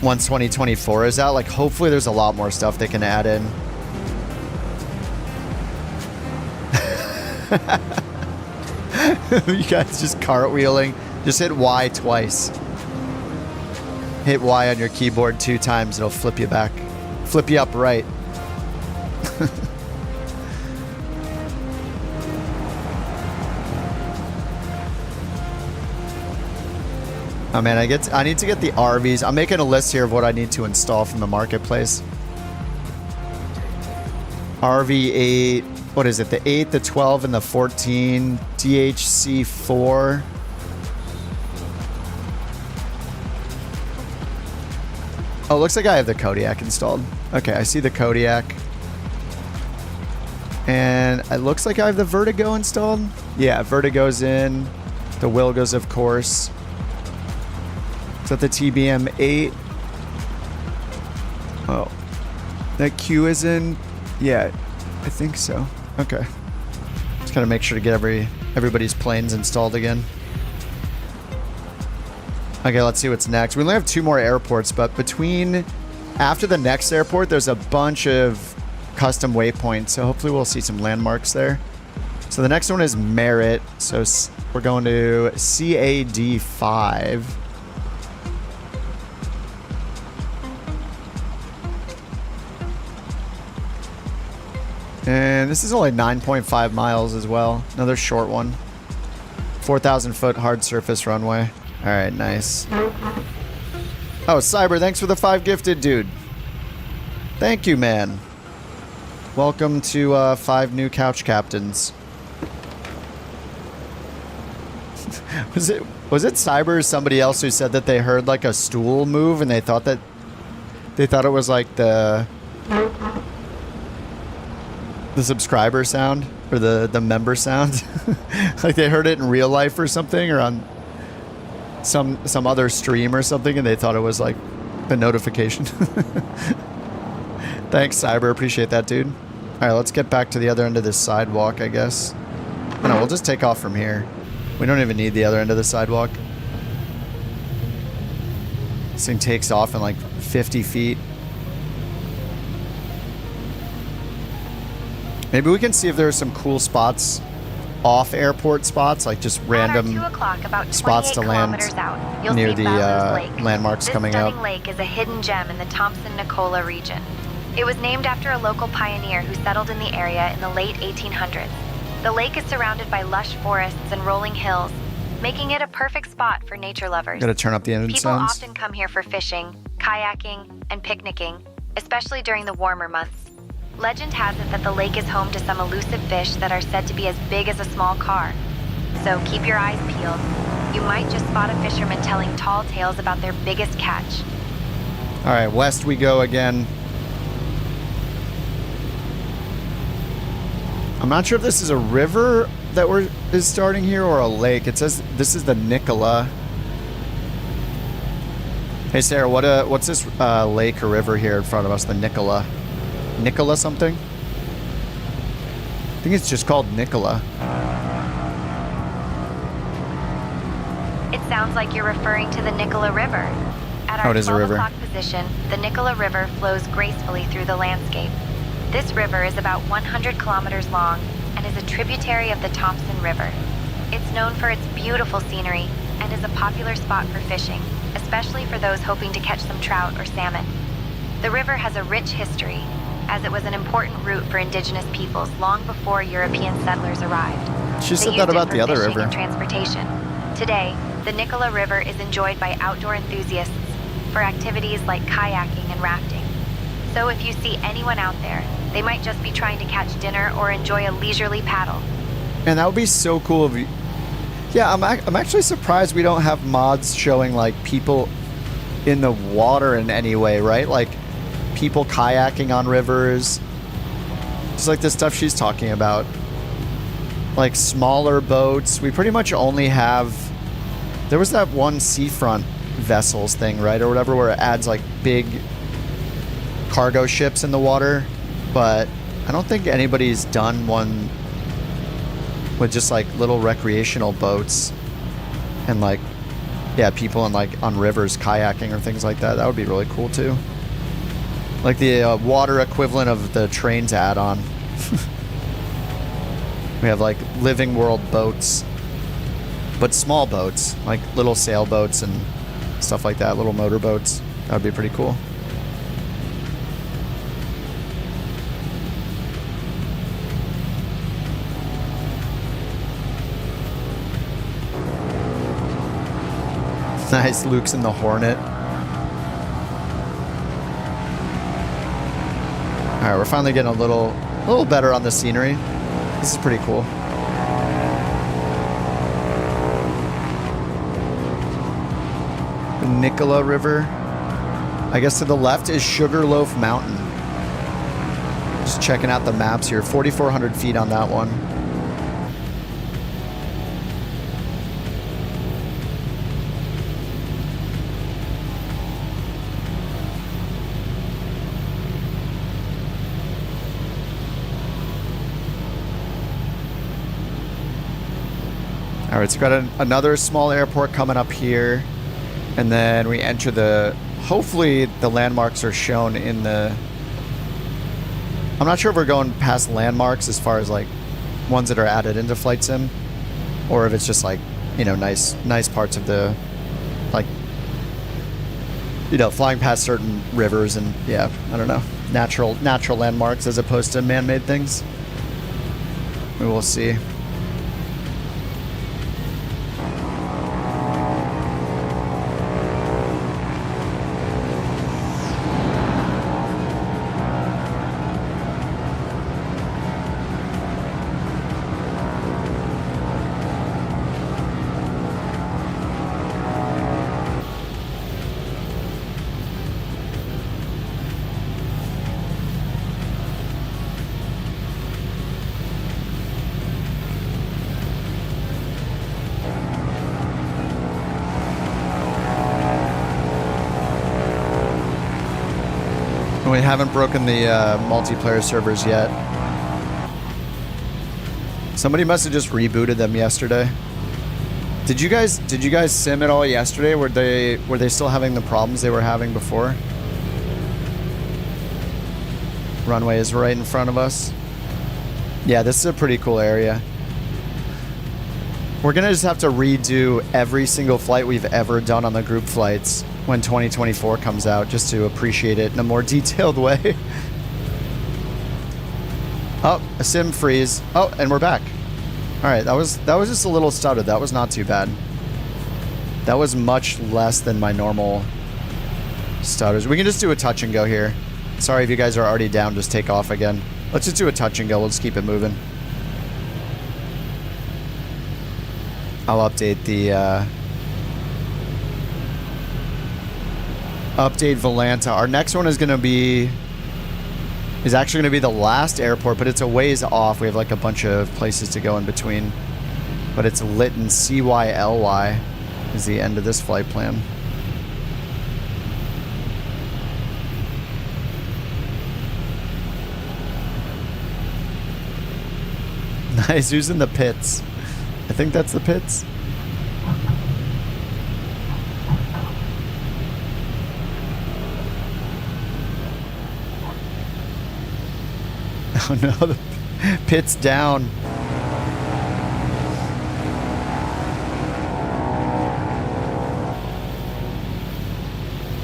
once 2024 is out. Like hopefully there's a lot more stuff they can add in. You guys just cartwheeling. Just hit Y twice. Hit Y on your keyboard 2 times, it'll flip you back. Flip you up right. Oh man, I need to get the RVs. I'm making a list here of what I need to install from the marketplace. RV8, what is it? The 8, the 12, and the 14. DHC4. Oh, looks like I have the Kodiak installed. Okay, I see the Kodiak. And it looks like I have the Vertigo installed. Yeah, Vertigo's in. The Wilgos, of course. Is that the TBM8? Oh. That Q is in? Yeah, I think so. Okay. Just gotta make sure to get everybody's planes installed again. Okay, let's see what's next. We only have 2 more airports, but after the next airport, there's a bunch of custom waypoints, so hopefully we'll see some landmarks there. So the next one is Merritt, so we're going to CAD5. And this is only 9.5 miles as well. Another short one. 4,000 foot hard surface runway. All right, nice. Oh, Cyber, thanks for the 5 gifted, dude. Thank you, man. Welcome to 5 new couch captains. Was it Cyber or somebody else who said that they heard like a stool move and they thought it was like the subscriber sound or the member sound? Like they heard it in real life or something, or on some other stream or something, and they thought it was like the notification. Thanks, Cyber. Appreciate that, dude. All right, let's get back to the other end of this sidewalk, I guess. Oh, no, we'll just take off from here. We don't even need the other end of the sidewalk. This thing takes off in like 50 feet. Maybe we can see if there are some cool spots, off airport spots, like just random spots to land near the landmarks coming out. This stunning lake is a hidden gem in the Thompson-Nicola region. It was named after a local pioneer who settled in the area in the late 1800s. The lake is surrounded by lush forests and rolling hills, making it a perfect spot for nature lovers. Gotta turn up the engine sounds. People often come here for fishing, kayaking, and picnicking, especially during the warmer months. Legend has it that the lake is home to some elusive fish that are said to be as big as a small car. So keep your eyes peeled. You might just spot a fisherman telling tall tales about their biggest catch. All right, west we go again. I'm not sure if this is a river that is starting here or a lake. It says this is the Nicola. Hey Sarah, what's this lake or river here in front of us? The Nicola. Nicola something? I think it's just called Nicola. It sounds like you're referring to the Nicola River. At our 12 o'clock position, the Nicola River flows gracefully through the landscape. This river is about 100 kilometers long and is a tributary of the Thompson River. It's known for its beautiful scenery and is a popular spot for fishing, especially for those hoping to catch some trout or salmon. The river has a rich history. as it was an important route for indigenous peoples long before European settlers arrived. She They said that used it about for the other fishing river. and transportation. Today, the Nicola River is enjoyed by outdoor enthusiasts for activities like kayaking and rafting. So if you see anyone out there, they might just be trying to catch dinner or enjoy a leisurely paddle. And that would be so cool if you... Yeah, I'm actually surprised we don't have mods showing like people in the water in any way, right? Like people kayaking on rivers. Just like the stuff she's talking about. Like smaller boats. We pretty much only have... There was that one seafront vessels thing, right? Or whatever, where it adds like big cargo ships in the water. But I don't think anybody's done one with just like little recreational boats and like, yeah, people in like on rivers kayaking or things like that. That would be really cool too. Like the water equivalent of the trains add-on. We have like living world boats, but small boats, like little sailboats and stuff like that, little motorboats. That would be pretty cool. Nice, Luke's in the Hornet. Alright, we're finally getting a little better on the scenery. This is pretty cool. The Nicola River. I guess to the left is Sugarloaf Mountain. Just checking out the maps here. 4,400 feet on that one. All right, so we've got another small airport coming up here. And then we enter the... Hopefully the landmarks are shown in the... I'm not sure if we're going past landmarks as far as like ones that are added into Flight Sim. Or if it's just like, you know, nice parts of the... Like, you know, flying past certain rivers and, yeah, I don't know. Natural landmarks as opposed to man-made things. We will see. We haven't broken the multiplayer servers yet. Somebody must have just rebooted them yesterday. Did you guys sim at all yesterday? Were they still having the problems they were having before? Runway is right in front of us. Yeah, this is a pretty cool area. We're gonna just have to redo every single flight we've ever done on the group flights when 2024 comes out, just to appreciate it in a more detailed way. Oh, a sim freeze. Oh, and we're back. All right, that was just a little stuttered. That was not too bad. That was much less than my normal stutters. We can just do a touch and go here. Sorry if you guys are already down, just take off again. Let's just do a touch and go. We'll just keep it moving. I'll update the update Volanta. Our next one is actually going to be the last airport, but it's a ways off. We have like a bunch of places to go in between, but it's Lytton. CYLY is the end of this flight plan. Nice. Who's in the pits? I think that's the pits. Oh no, the pit's down.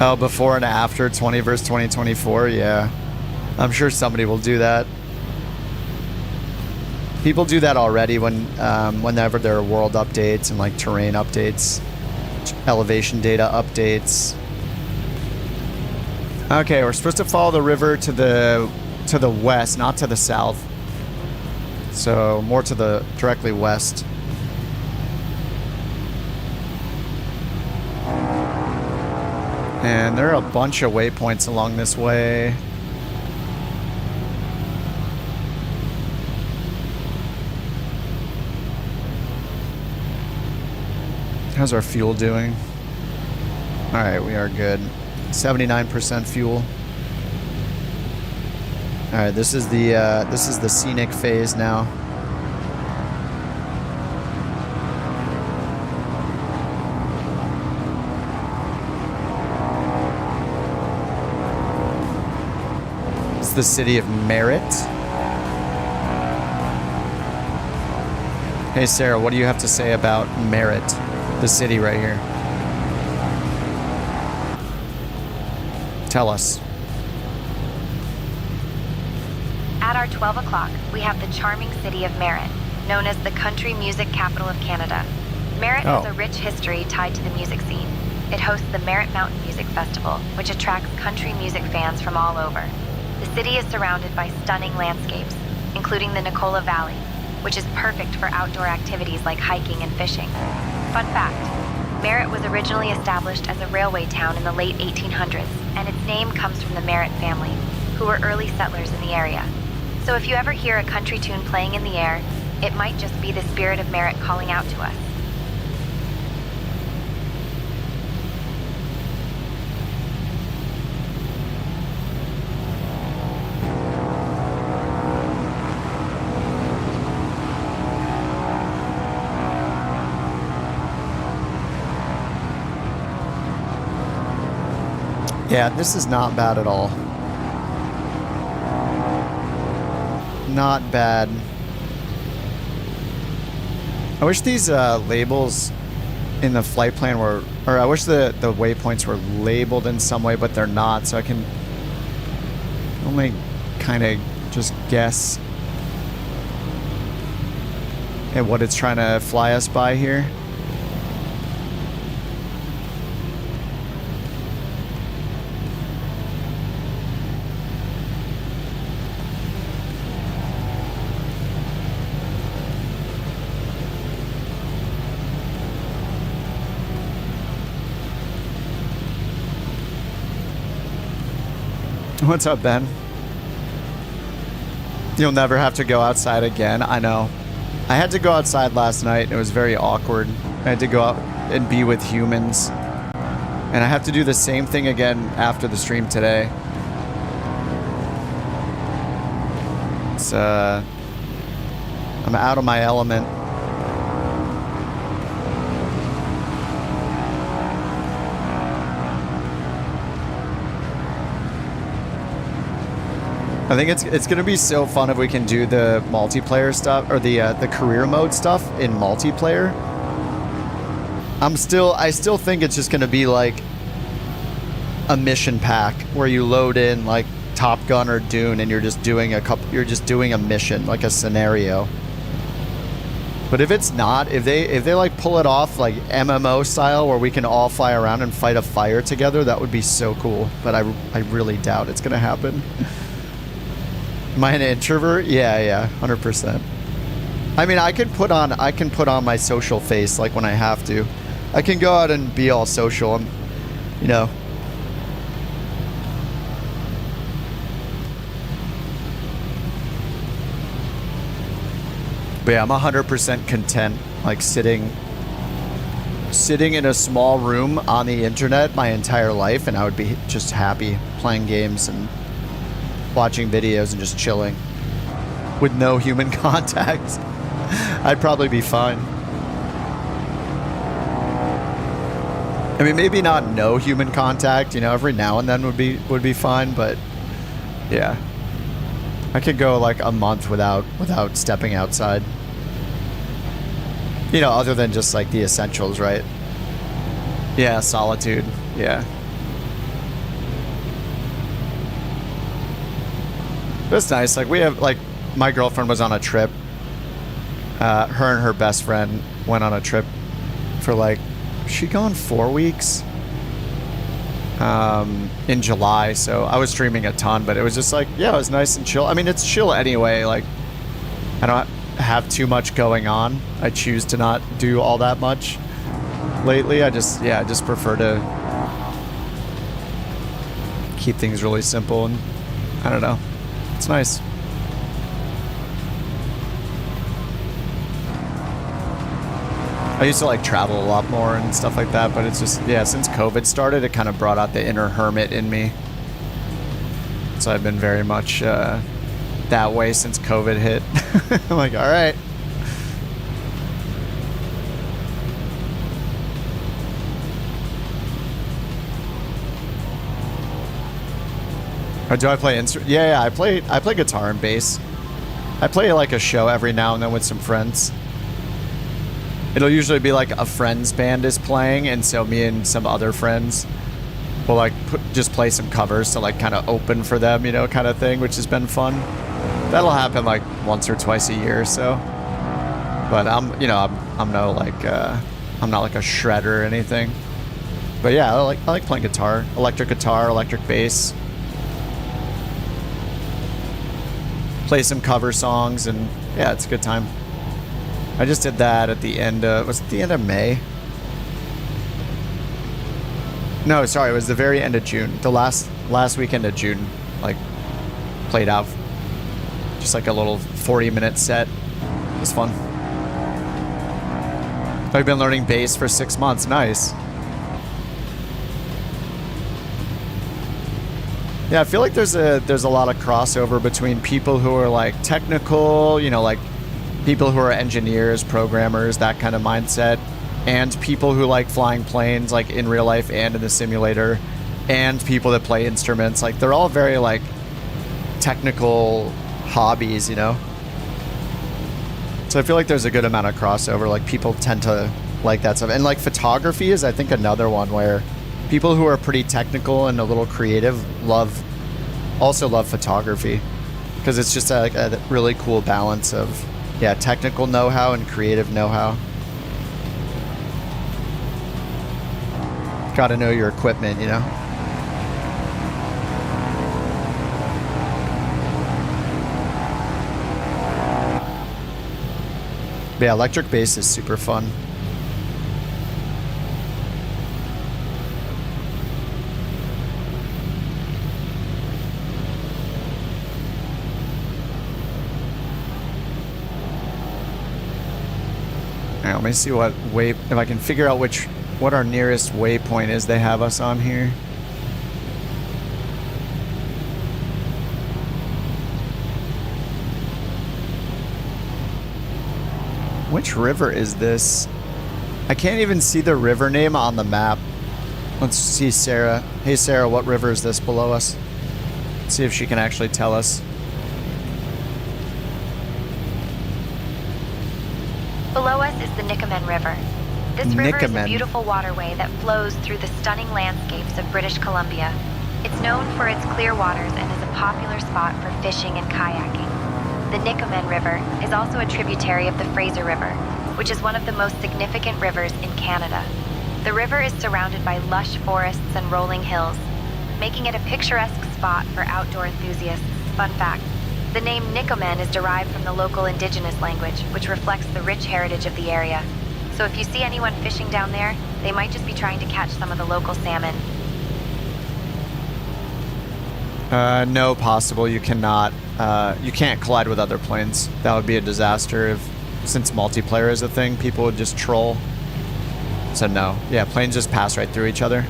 Oh, before and after 20 versus 2024, yeah. I'm sure somebody will do that. People do that already whenever there are world updates and like terrain updates, elevation data updates. Okay, we're supposed to follow the river to the west, not to the south. So more to the directly west. And there are a bunch of waypoints along this way. How's our fuel doing? All right, we are good. 79% fuel. All right, this is the scenic phase now. It's the city of Merritt. Hey Sarah, what do you have to say about Merritt, the city right here? Tell us. At our 12 o'clock, we have the charming city of Merritt, known as the country music capital of Canada. Merritt has a rich history tied to the music scene. It hosts the Merritt Mountain Music Festival, which attracts country music fans from all over. The city is surrounded by stunning landscapes, including the Nicola Valley, which is perfect for outdoor activities like hiking and fishing. Fun fact, Merritt was originally established as a railway town in the late 1800s, and its name comes from the Merritt family, who were early settlers in the area. So if you ever hear a country tune playing in the air, it might just be the spirit of Merritt calling out to us. Yeah, this is not bad at all. Not bad. I wish these labels in the flight plan were, or I wish the waypoints were labeled in some way, but they're not, so I can only kind of just guess at what it's trying to fly us by here. What's up, Ben? You'll never have to go outside again. I know. I had to go outside last night, and it was very awkward. I had to go out and be with humans. And I have to do the same thing again after the stream today. It's, I'm out of my element. I think it's gonna be so fun if we can do the multiplayer stuff or the career mode stuff in multiplayer. I still think it's just gonna be like a mission pack where you load in like Top Gun or Dune and you're just doing a mission, like a scenario. But if it's not, if they like pull it off like MMO style where we can all fly around and fight a fire together, that would be so cool. But I really doubt it's gonna happen. Am I an introvert? Yeah, 100%. I mean, I can put on my social face like when I have to. I can go out and be all social. You know. But yeah, I'm 100% content, like sitting in a small room on the internet my entire life, and I would be just happy playing games and watching videos and just chilling with no human contact. I'd probably be fine. I mean, maybe not no human contact, you know, every now and then would be fine, but yeah. I could go like a month without stepping outside. You know, other than just like the essentials, right? Yeah, solitude. Yeah. It was nice. Like we have like my girlfriend was on a trip. Her and her best friend went on a trip for like she gone 4 weeks in July. So I was streaming a ton, but it was just like, yeah, it was nice and chill. I mean, it's chill anyway. Like I don't have too much going on. I choose to not do all that much lately. I just prefer to keep things really simple, and I don't know. It's nice. I used to like travel a lot more and stuff like that, but it's just, yeah, since COVID started, it kind of brought out the inner hermit in me. So I've been very much that way since COVID hit. I'm like, all right. Or do I play instrument? Yeah, I play guitar and bass. I play like a show every now and then with some friends. It'll usually be like a friend's band is playing, and so me and some other friends will like just play some covers to like kind of open for them, you know, kind of thing, which has been fun. That'll happen like once or twice a year or so. But I'm no like I'm not like a shredder or anything. But yeah, I like playing guitar, electric bass. Play some cover songs, and yeah, it's a good time. I just did that at the end of, was it the end of May? No, sorry, it was the very end of June. The last weekend of June, like, played out just like a little 40-minute set. It was fun. I've been learning bass for 6 months. Nice. Yeah, I feel like there's a lot of crossover between people who are like technical, you know, like people who are engineers, programmers, that kind of mindset, and people who like flying planes, like in real life and in the simulator, and people that play instruments. Like they're all very like technical hobbies, you know? So I feel like there's a good amount of crossover. Like people tend to like that stuff. And like photography is, I think, another one where people who are pretty technical and a little creative also love photography, because it's just a really cool balance of, yeah, technical know-how and creative know-how. Got to know your equipment, you know? But yeah, electric bass is super fun. Alright, let me see if I can figure out what our nearest waypoint is they have us on here. Which river is this? I can't even see the river name on the map. Let's see Sarah. Hey Sarah, what river is this below us? Let's see if she can actually tell us. Below us is the Nikomen River. This river is a beautiful waterway that flows through the stunning landscapes of British Columbia. It's known for its clear waters and is a popular spot for fishing and kayaking. The Nikomen River is also a tributary of the Fraser River, which is one of the most significant rivers in Canada. The river is surrounded by lush forests and rolling hills, making it a picturesque spot for outdoor enthusiasts. Fun fact, the name Nikomen is derived from the local indigenous language, which reflects the rich heritage of the area. So if you see anyone fishing down there, they might just be trying to catch some of the local salmon. No, possible. You cannot. You can't collide with other planes. That would be a disaster since multiplayer is a thing, people would just troll. So no. Yeah, planes just pass right through each other.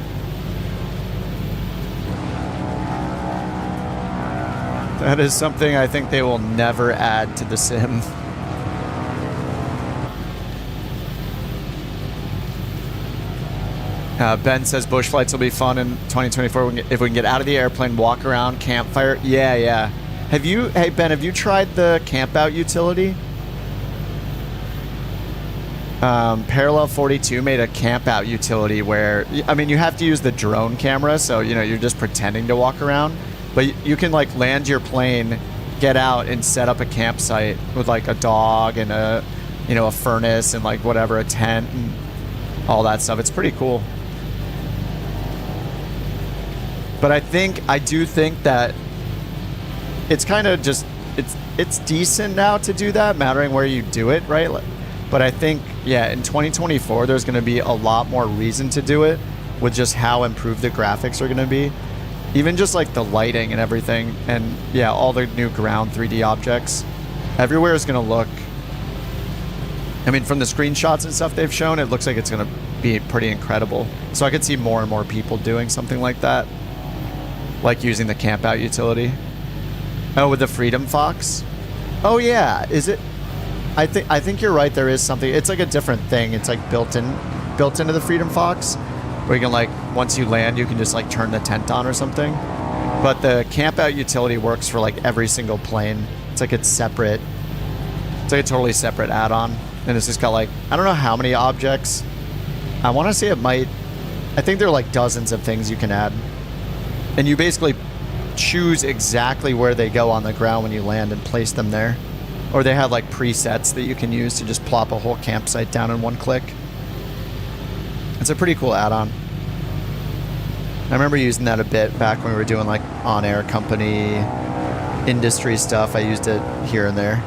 That is something I think they will never add to the sim. Ben says bush flights will be fun in 2024 if we can get out of the airplane, walk around, campfire. Yeah. Hey Ben, have you tried the camp out utility? Parallel 42 made a camp out utility where, I mean, you have to use the drone camera, so, you know, you're just pretending to walk around, but you can like land your plane get out and set up a campsite with like a dog and a, you know, a furnace and like whatever, a tent and all that stuff. It's pretty cool. But I do think that it's kind of just, it's decent now to do that, mattering where you do it, right? But I think, yeah, in 2024, there's going to be a lot more reason to do it with just how improved the graphics are going to be. Even just like the lighting and everything. And yeah, all the new ground 3D objects. Everywhere is going to look, I mean, from the screenshots and stuff they've shown, it looks like it's going to be pretty incredible. So I could see more and more people doing something like that. Like using the camp out utility. Oh, with the Freedom Fox? Oh yeah, is it? I think you're right, there is something. It's like a different thing. It's like built into the Freedom Fox, where you can like, once you land, you can just like turn the tent on or something. But the camp out utility works for like every single plane. It's like it's separate. It's like a totally separate add-on. And it's just got like, I don't know how many objects. I want to say it might, I think there are like dozens of things you can add. And you basically choose exactly where they go on the ground when you land and place them there. Or they have like presets that you can use to just plop a whole campsite down in one click. It's a pretty cool add-on. I remember using that a bit back when we were doing like on-air company industry stuff. I used it here and there.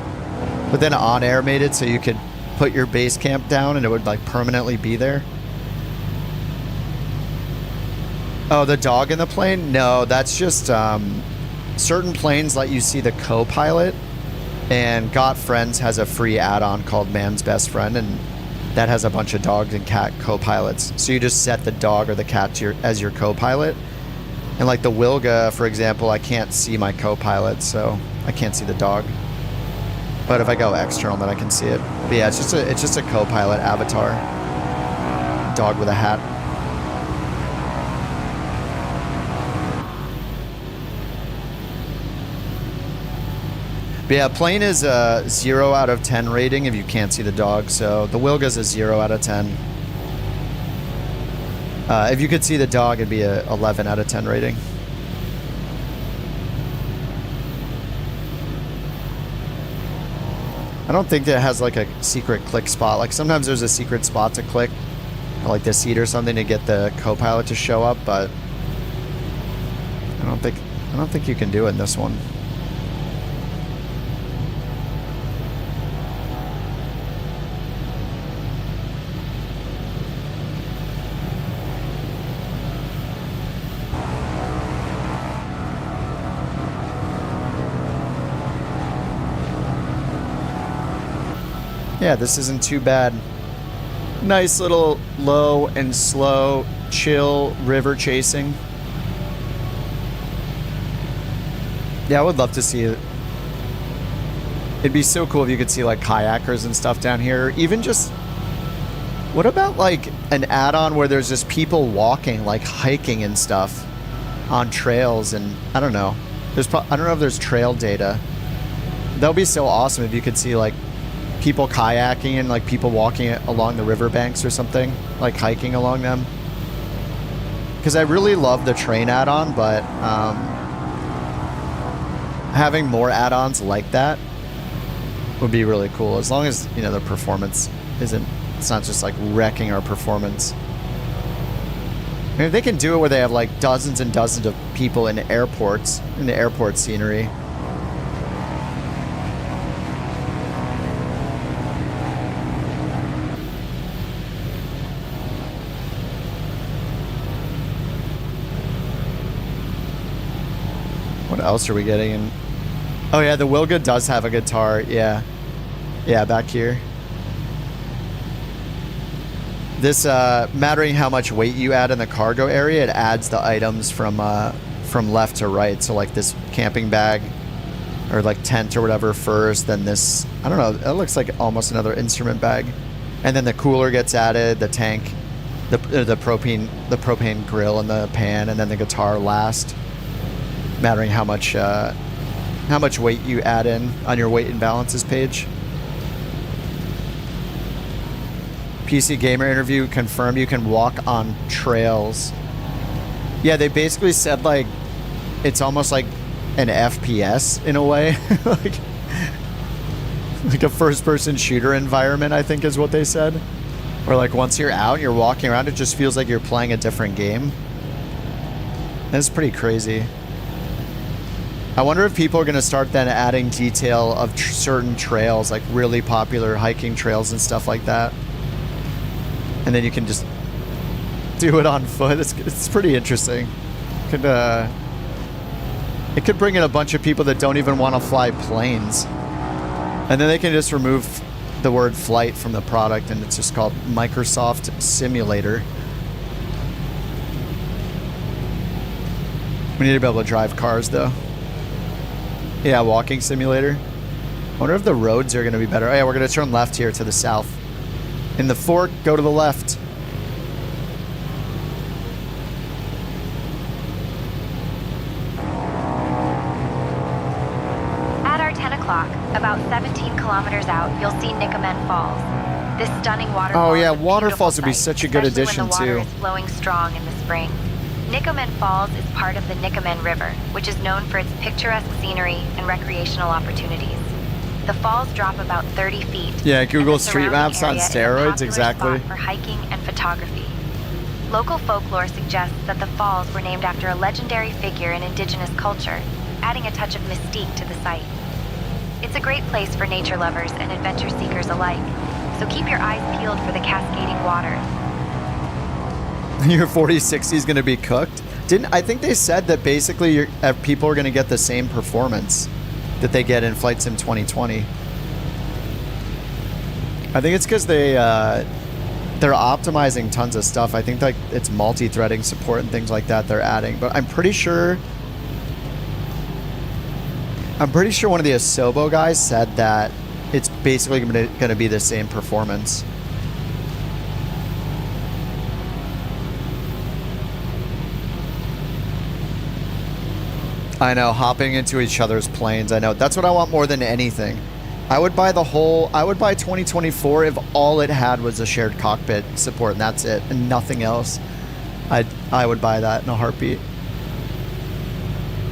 But then on-air made it so you could put your base camp down and it would like permanently be there. Oh, the dog in the plane? No, that's just certain planes let you see the co-pilot, and Got Friends has a free add-on called Man's Best Friend, and that has a bunch of dogs and cat co-pilots. So you just set the dog or the cat as your co-pilot. And like the Wilga, for example, I can't see my co-pilot, so I can't see the dog. But if I go external, then I can see it. But yeah, it's just a co-pilot avatar. Dog with a hat. But yeah, plane is a 0 out of 10 rating if you can't see the dog. So the Wilga's a 0 out of 10. If you could see the dog, it'd be a 11 out of 10 rating. I don't think that it has like a secret click spot. Like sometimes there's a secret spot to click, like the seat or something, to get the co-pilot to show up, but I don't think you can do it in this one. Yeah, this isn't too bad. Nice little low and slow, chill river chasing. Yeah, I would love to see it. It'd be so cool if you could see like kayakers and stuff down here. Even just, what about like an add-on where there's just people walking, like hiking and stuff on trails, and I don't know. I don't know if there's trail data. That would be so awesome if you could see like people kayaking and like people walking along the riverbanks or something, like hiking along them. Because I really love the train add-on, but having more add-ons like that would be really cool, as long as, you know, the performance it's not just like wrecking our performance. I mean, if they can do it where they have like dozens and dozens of people in airports, in the airport scenery. What else are we getting in? Oh yeah, the Wilga does have a guitar. Yeah. Yeah, back here. This, mattering how much weight you add in the cargo area, it adds the items from left to right. So like this camping bag, or like tent or whatever first, then this, I don't know, it looks like almost another instrument bag. And then the cooler gets added, the tank, the propane grill and the pan, and then the guitar last. Mattering how much weight you add in on your weight and balances page. PC Gamer interview confirmed you can walk on trails. Yeah, they basically said like it's almost like an FPS in a way. like a first-person shooter environment, I think is what they said. Or like once you're out and you're walking around, it just feels like you're playing a different game. That's pretty crazy. I wonder if people are going to start then adding detail of certain trails, like really popular hiking trails and stuff like that. And then you can just do it on foot. It's pretty interesting. It could bring in a bunch of people that don't even want to fly planes. And then they can just remove the word flight from the product, and it's just called Microsoft Simulator. We need to be able to drive cars, though. Yeah, walking simulator. I wonder if the roads are going to be better. Oh, yeah, we're going to turn left here to the south. In the fork, go to the left. At our 10 o'clock, about 17 kilometers out, you'll see Nikomen Falls. This stunning waterfall. Oh yeah, is a waterfalls would beautiful be sight, such a good especially addition when the water too. is flowing strong in the spring. Nikomen Falls is part of the Nikomen River, which is known for its picturesque scenery and recreational opportunities. The falls drop about 30 feet. Yeah, Google and the Street surrounding Maps on area is a steroids, popular exactly. spot for hiking and photography. Local folklore suggests that the falls were named after a legendary figure in indigenous culture, adding a touch of mystique to the site. It's a great place for nature lovers and adventure seekers alike, so keep your eyes peeled for the cascading water. Your 4060 is going to be cooked. I think they said that basically people are going to get the same performance that they get in Flight Sim 2020. I think it's because they're optimizing tons of stuff. I think like it's multi-threading support and things like that they're adding. But I'm pretty sure one of the Asobo guys said that it's basically going to be the same performance. I know, hopping into each other's planes. I know. That's what I want more than anything. I would buy 2024 if all it had was a shared cockpit support and that's it and nothing else. I would buy that in a heartbeat.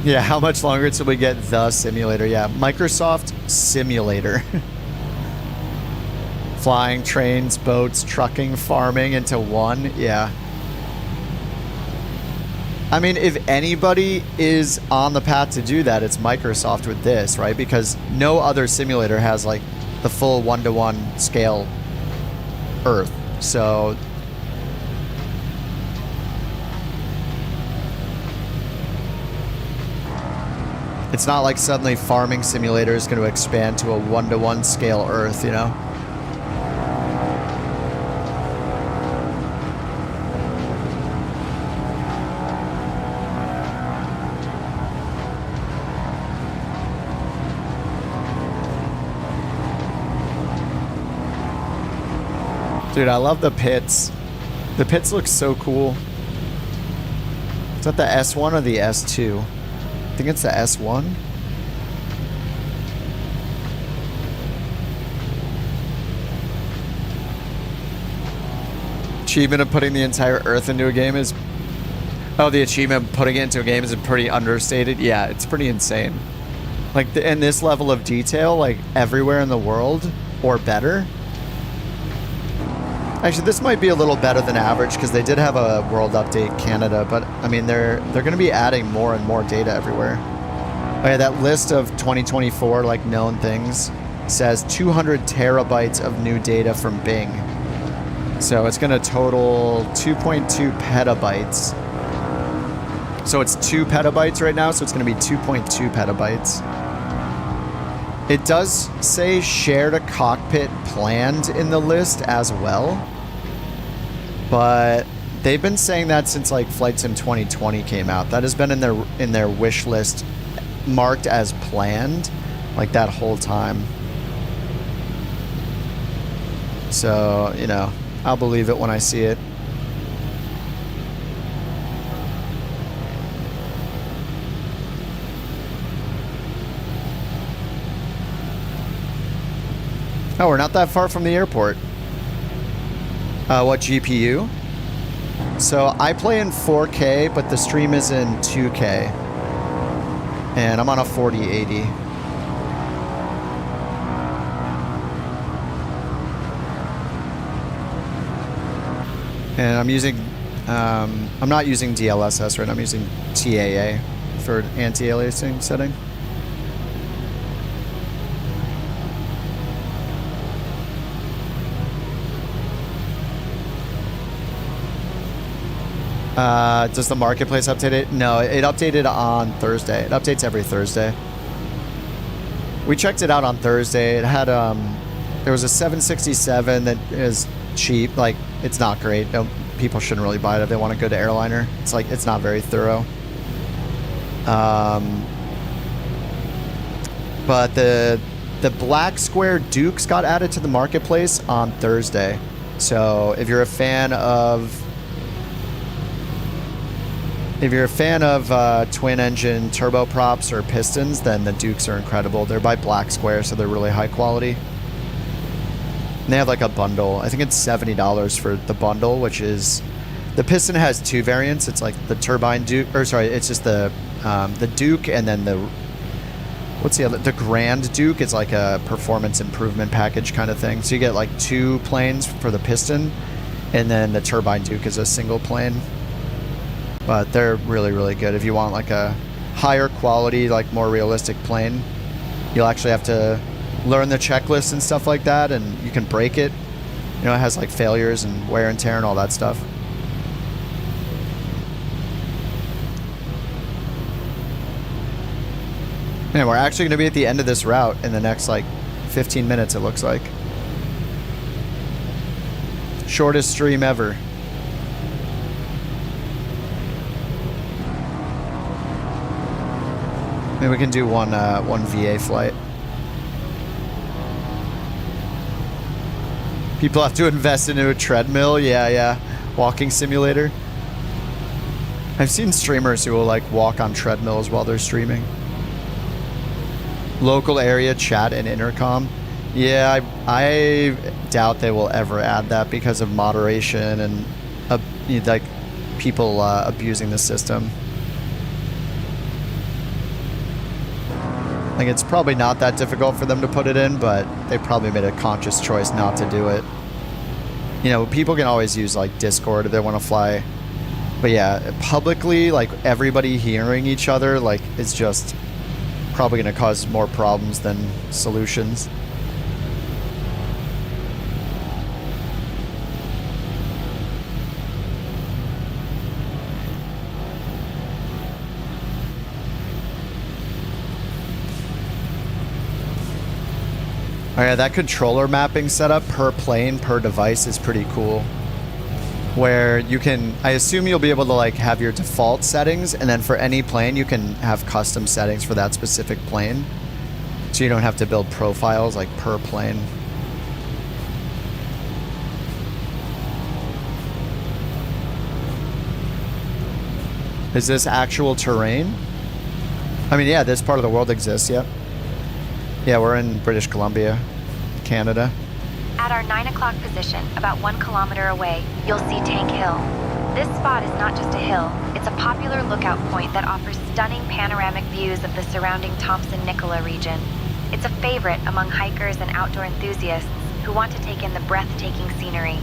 Yeah, how much longer until we get the simulator? Yeah, Microsoft Simulator. Flying, trains, boats, trucking, farming into one. Yeah. I mean, if anybody is on the path to do that, it's Microsoft with this, right? Because no other simulator has like the full 1-to-1 scale Earth. So it's not like suddenly Farming Simulator is going to expand to a 1-to-1 scale Earth, you know? Dude, I love the pits. The pits look so cool. Is that the S1 or the S2? I think it's the S1. Achievement of putting the entire Earth into a game is... Oh, the achievement of putting it into a game is pretty understated. Yeah, it's pretty insane. Like, in this level of detail, like, everywhere in the world, or better... Actually, this might be a little better than average because they did have a world update Canada, but I mean they're going to be adding more and more data everywhere. Oh yeah, that list of 2024 like known things says 200 terabytes of new data from Bing. So it's going to total 2.2 petabytes. So it's 2 petabytes right now, so it's going to be 2.2 petabytes. It does say shared a cockpit planned in the list as well. But they've been saying that since like Flight Sim 2020 came out. That has been in their wish list marked as planned like that whole time. So, you know, I'll believe it when I see it. Oh, we're not that far from the airport. What GPU? So I play in 4K, but the stream is in 2K. And I'm on a 4080. And I'm using, I'm not using DLSS right now, I'm using TAA for anti-aliasing setting. Does the marketplace update it? No, it updated on Thursday. It updates every Thursday. We checked it out on Thursday. It had, there was a 767 that is cheap. Like, it's not great. People shouldn't really buy it if they want a good airliner. It's like, it's not very thorough. But the black square Dukes got added to the marketplace on Thursday. So if you're a fan of twin engine turboprops or pistons, then the Dukes are incredible. They're by Black Square, so they're really high quality. And they have like a bundle. I think it's $70 for the bundle, which is, the piston has two variants. It's like the turbine Duke, or sorry, it's just the Duke, and then the, what's the other? The Grand Duke is like a performance improvement package kind of thing. So you get like two planes for the piston, and then the turbine Duke is a single plane. But they're really, really good. If you want like a higher quality, like more realistic plane, you'll actually have to learn the checklist and stuff like that, and you can break it. You know, it has like failures and wear and tear and all that stuff. Man, we're actually going to be at the end of this route in the next like 15 minutes, it looks like. Shortest stream ever. Maybe we can do one VA flight. People have to invest into a treadmill. Yeah. Walking simulator. I've seen streamers who will like walk on treadmills while they're streaming. Local area chat and intercom. Yeah, I doubt they will ever add that because of moderation and like people abusing the system. Like, it's probably not that difficult for them to put it in, but they probably made a conscious choice not to do it. You know, people can always use like Discord if they want to fly. But yeah, publicly, like everybody hearing each other, like it's just probably going to cause more problems than solutions. Oh yeah, that controller mapping setup per plane, per device is pretty cool. Where you can, I assume you'll be able to like have your default settings, and then for any plane you can have custom settings for that specific plane. So you don't have to build profiles like per plane. Is this actual terrain? I mean, yeah, this part of the world exists, yep. Yeah, we're in British Columbia, Canada. At our 9 o'clock position, about 1 kilometer away, you'll see Tank Hill. This spot is not just a hill, it's a popular lookout point that offers stunning panoramic views of the surrounding Thompson-Nicola region. It's a favorite among hikers and outdoor enthusiasts who want to take in the breathtaking scenery.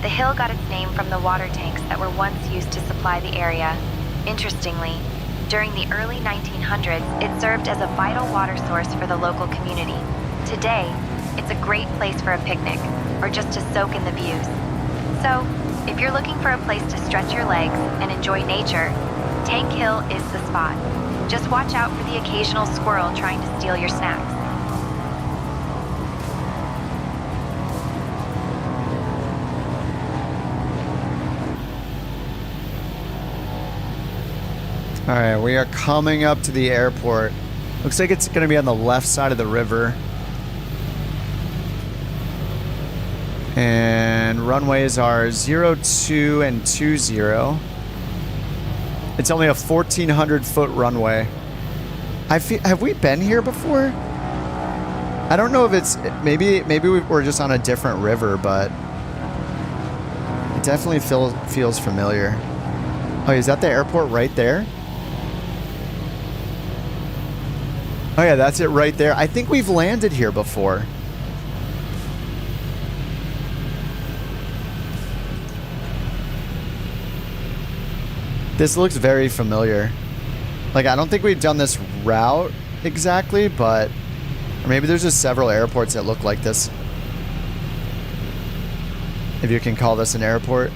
The hill got its name from the water tanks that were once used to supply the area. Interestingly, during the early 1900s, it served as a vital water source for the local community. Today, it's a great place for a picnic, or just to soak in the views. So, if you're looking for a place to stretch your legs and enjoy nature, Tank Hill is the spot. Just watch out for the occasional squirrel trying to steal your snacks. All right, we are coming up to the airport. Looks like it's going to be on the left side of the river. And runways are 02 and 20. It's only a 1,400 foot runway. Have we been here before? I don't know if it's, maybe we're just on a different river, but it definitely feels familiar. Oh, is that the airport right there? Oh yeah, that's it right there. I think we've landed here before. This looks very familiar. Like, I don't think we've done this route exactly, but... Or maybe there's just several airports that look like this. If you can call this an airport.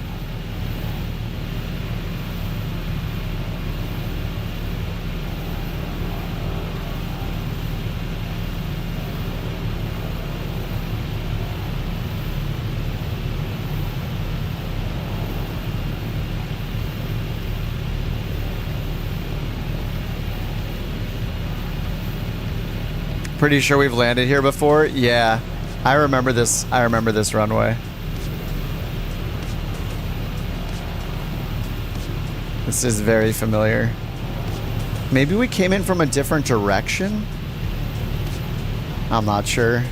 Pretty sure we've landed here before. Yeah, I remember this. I remember this runway. This is very familiar. Maybe we came in from a different direction? I'm not sure.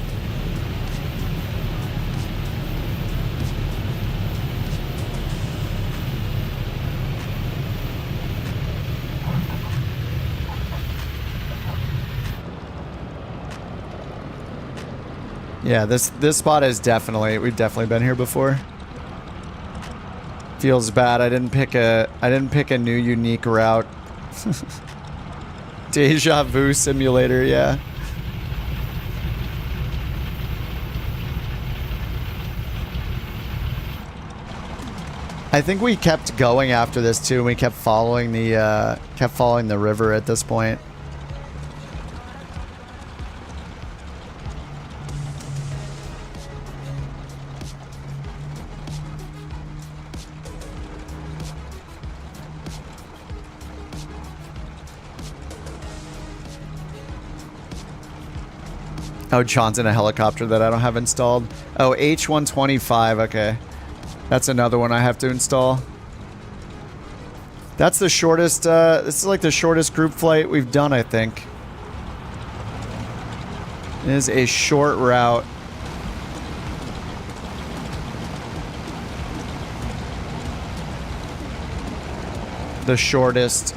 Yeah, this spot is definitely, we've definitely been here before. Feels bad. I didn't pick a new unique route. Deja vu simulator, yeah. I think we kept going after this too, and we kept following the river at this point. Oh, John's in a helicopter that I don't have installed. Oh, H125. Okay. That's another one I have to install. That's the shortest, this is like the shortest group flight we've done, I think. It is a short route. The shortest.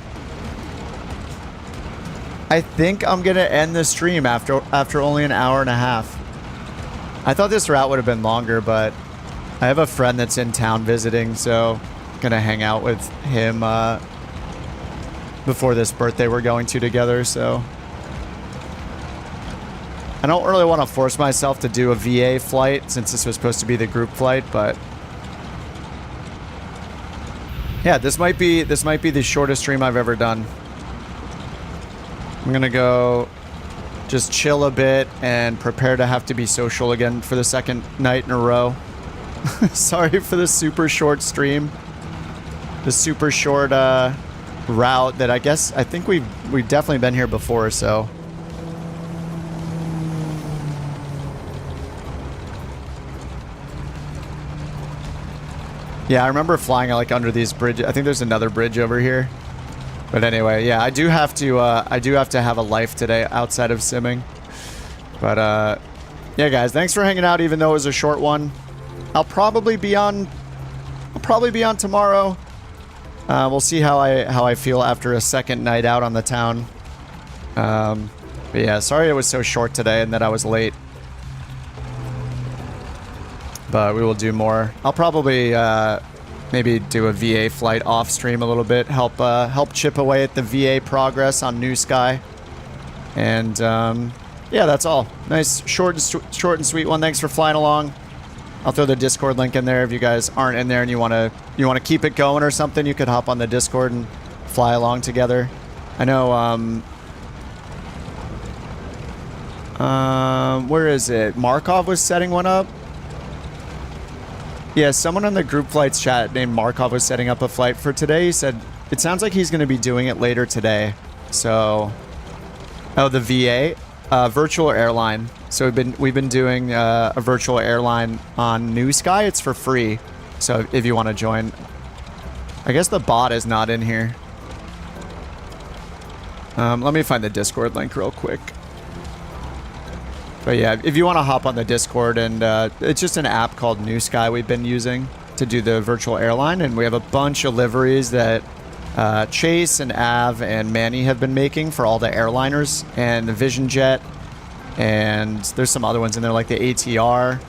I think I'm gonna end the stream after only an hour and a half. I thought this route would have been longer, but I have a friend that's in town visiting, so I'm gonna hang out with him before this birthday we're going to together, so. I don't really want to force myself to do a VA flight since this was supposed to be the group flight, but yeah, this might be the shortest stream I've ever done. I'm gonna go just chill a bit and prepare to have to be social again for the second night in a row. Sorry for the super short stream. The super short route that I think we've definitely been here before, so. Yeah, I remember flying like under these bridges. I think there's another bridge over here. But anyway, yeah, I do have to have a life today outside of simming. But yeah, guys, thanks for hanging out even though it was a short one. I'll probably be on tomorrow. We'll see how I feel after a second night out on the town. But yeah, sorry it was so short today and that I was late. But we will do more. I'll probably maybe do a VA flight off stream a little bit, help chip away at the VA progress on New Sky. And yeah, that's all. Nice short and sweet one. Thanks for flying along. I'll throw the Discord link in there if you guys aren't in there and you want to keep it going or something. You could hop on the Discord and fly along together. I know. Where is it? Markov was setting one up. Yeah, someone on the group flights chat named Markov was setting up a flight for today. He said it sounds like he's going to be doing it later today. So, oh, the VA, virtual airline. So we've been doing a virtual airline on New Sky. It's for free. So if you want to join, I guess the bot is not in here. Let me find the Discord link real quick. But yeah, if you want to hop on the Discord, and it's just an app called New Sky we've been using to do the virtual airline, and we have a bunch of liveries that Chase and Av and Manny have been making for all the airliners and the Vision Jet, and there's some other ones in there like the ATR.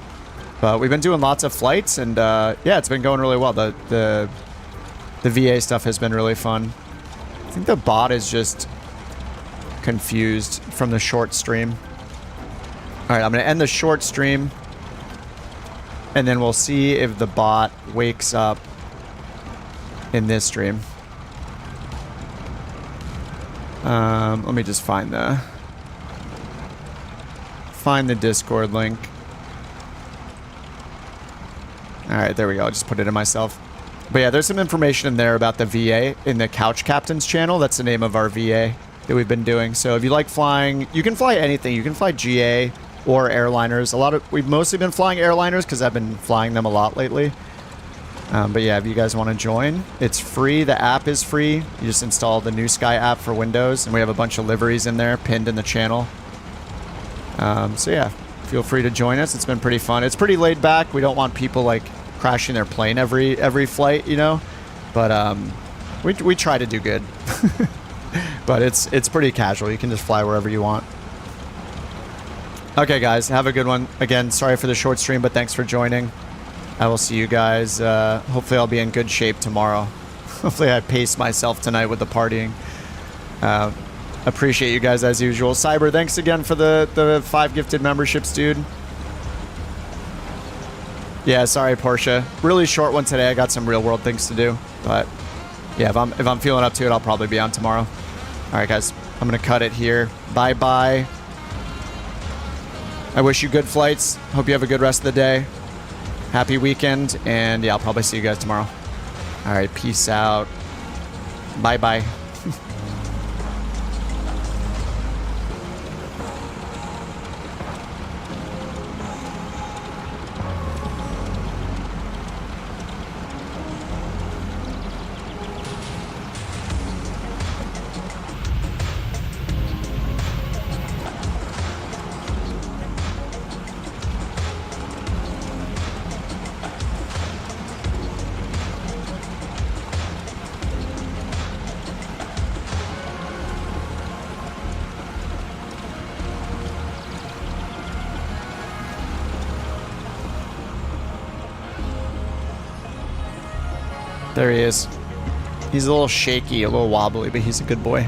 But we've been doing lots of flights, and yeah, it's been going really well. The VA stuff has been really fun. I think the bot is just confused from the short stream. All right, I'm going to end the short stream, and then we'll see if the bot wakes up in this stream. Let me just find the Discord link. All right, there we go. I just put it in myself. But yeah, there's some information in there about the VA in the Couch Captains channel. That's the name of our VA that we've been doing. So if you like flying, you can fly anything. You can fly GA or airliners. We've mostly been flying airliners because I've been flying them a lot lately. But yeah, if you guys want to join, it's free. The app is free. You just install the New Sky app for Windows, and we have a bunch of liveries in there pinned in the channel. So yeah, feel free to join us. It's been pretty fun. It's pretty laid back. We don't want people like crashing their plane every flight, you know. But we try to do good. But it's pretty casual. You can just fly wherever you want. Okay, guys, have a good one. Again, sorry for the short stream, but thanks for joining. I will see you guys. Hopefully I'll be in good shape tomorrow. Hopefully I pace myself tonight with the partying. Appreciate you guys as usual. Cyber, thanks again for the 5 gifted memberships, dude. Yeah, sorry, Portia. Really short one today. I got some real world things to do. But yeah, if I'm feeling up to it, I'll probably be on tomorrow. All right, guys. I'm going to cut it here. Bye-bye. I wish you good flights. Hope you have a good rest of the day. Happy weekend. And yeah, I'll probably see you guys tomorrow. All right, peace out. Bye-bye. There he is. He's a little shaky, a little wobbly, but he's a good boy.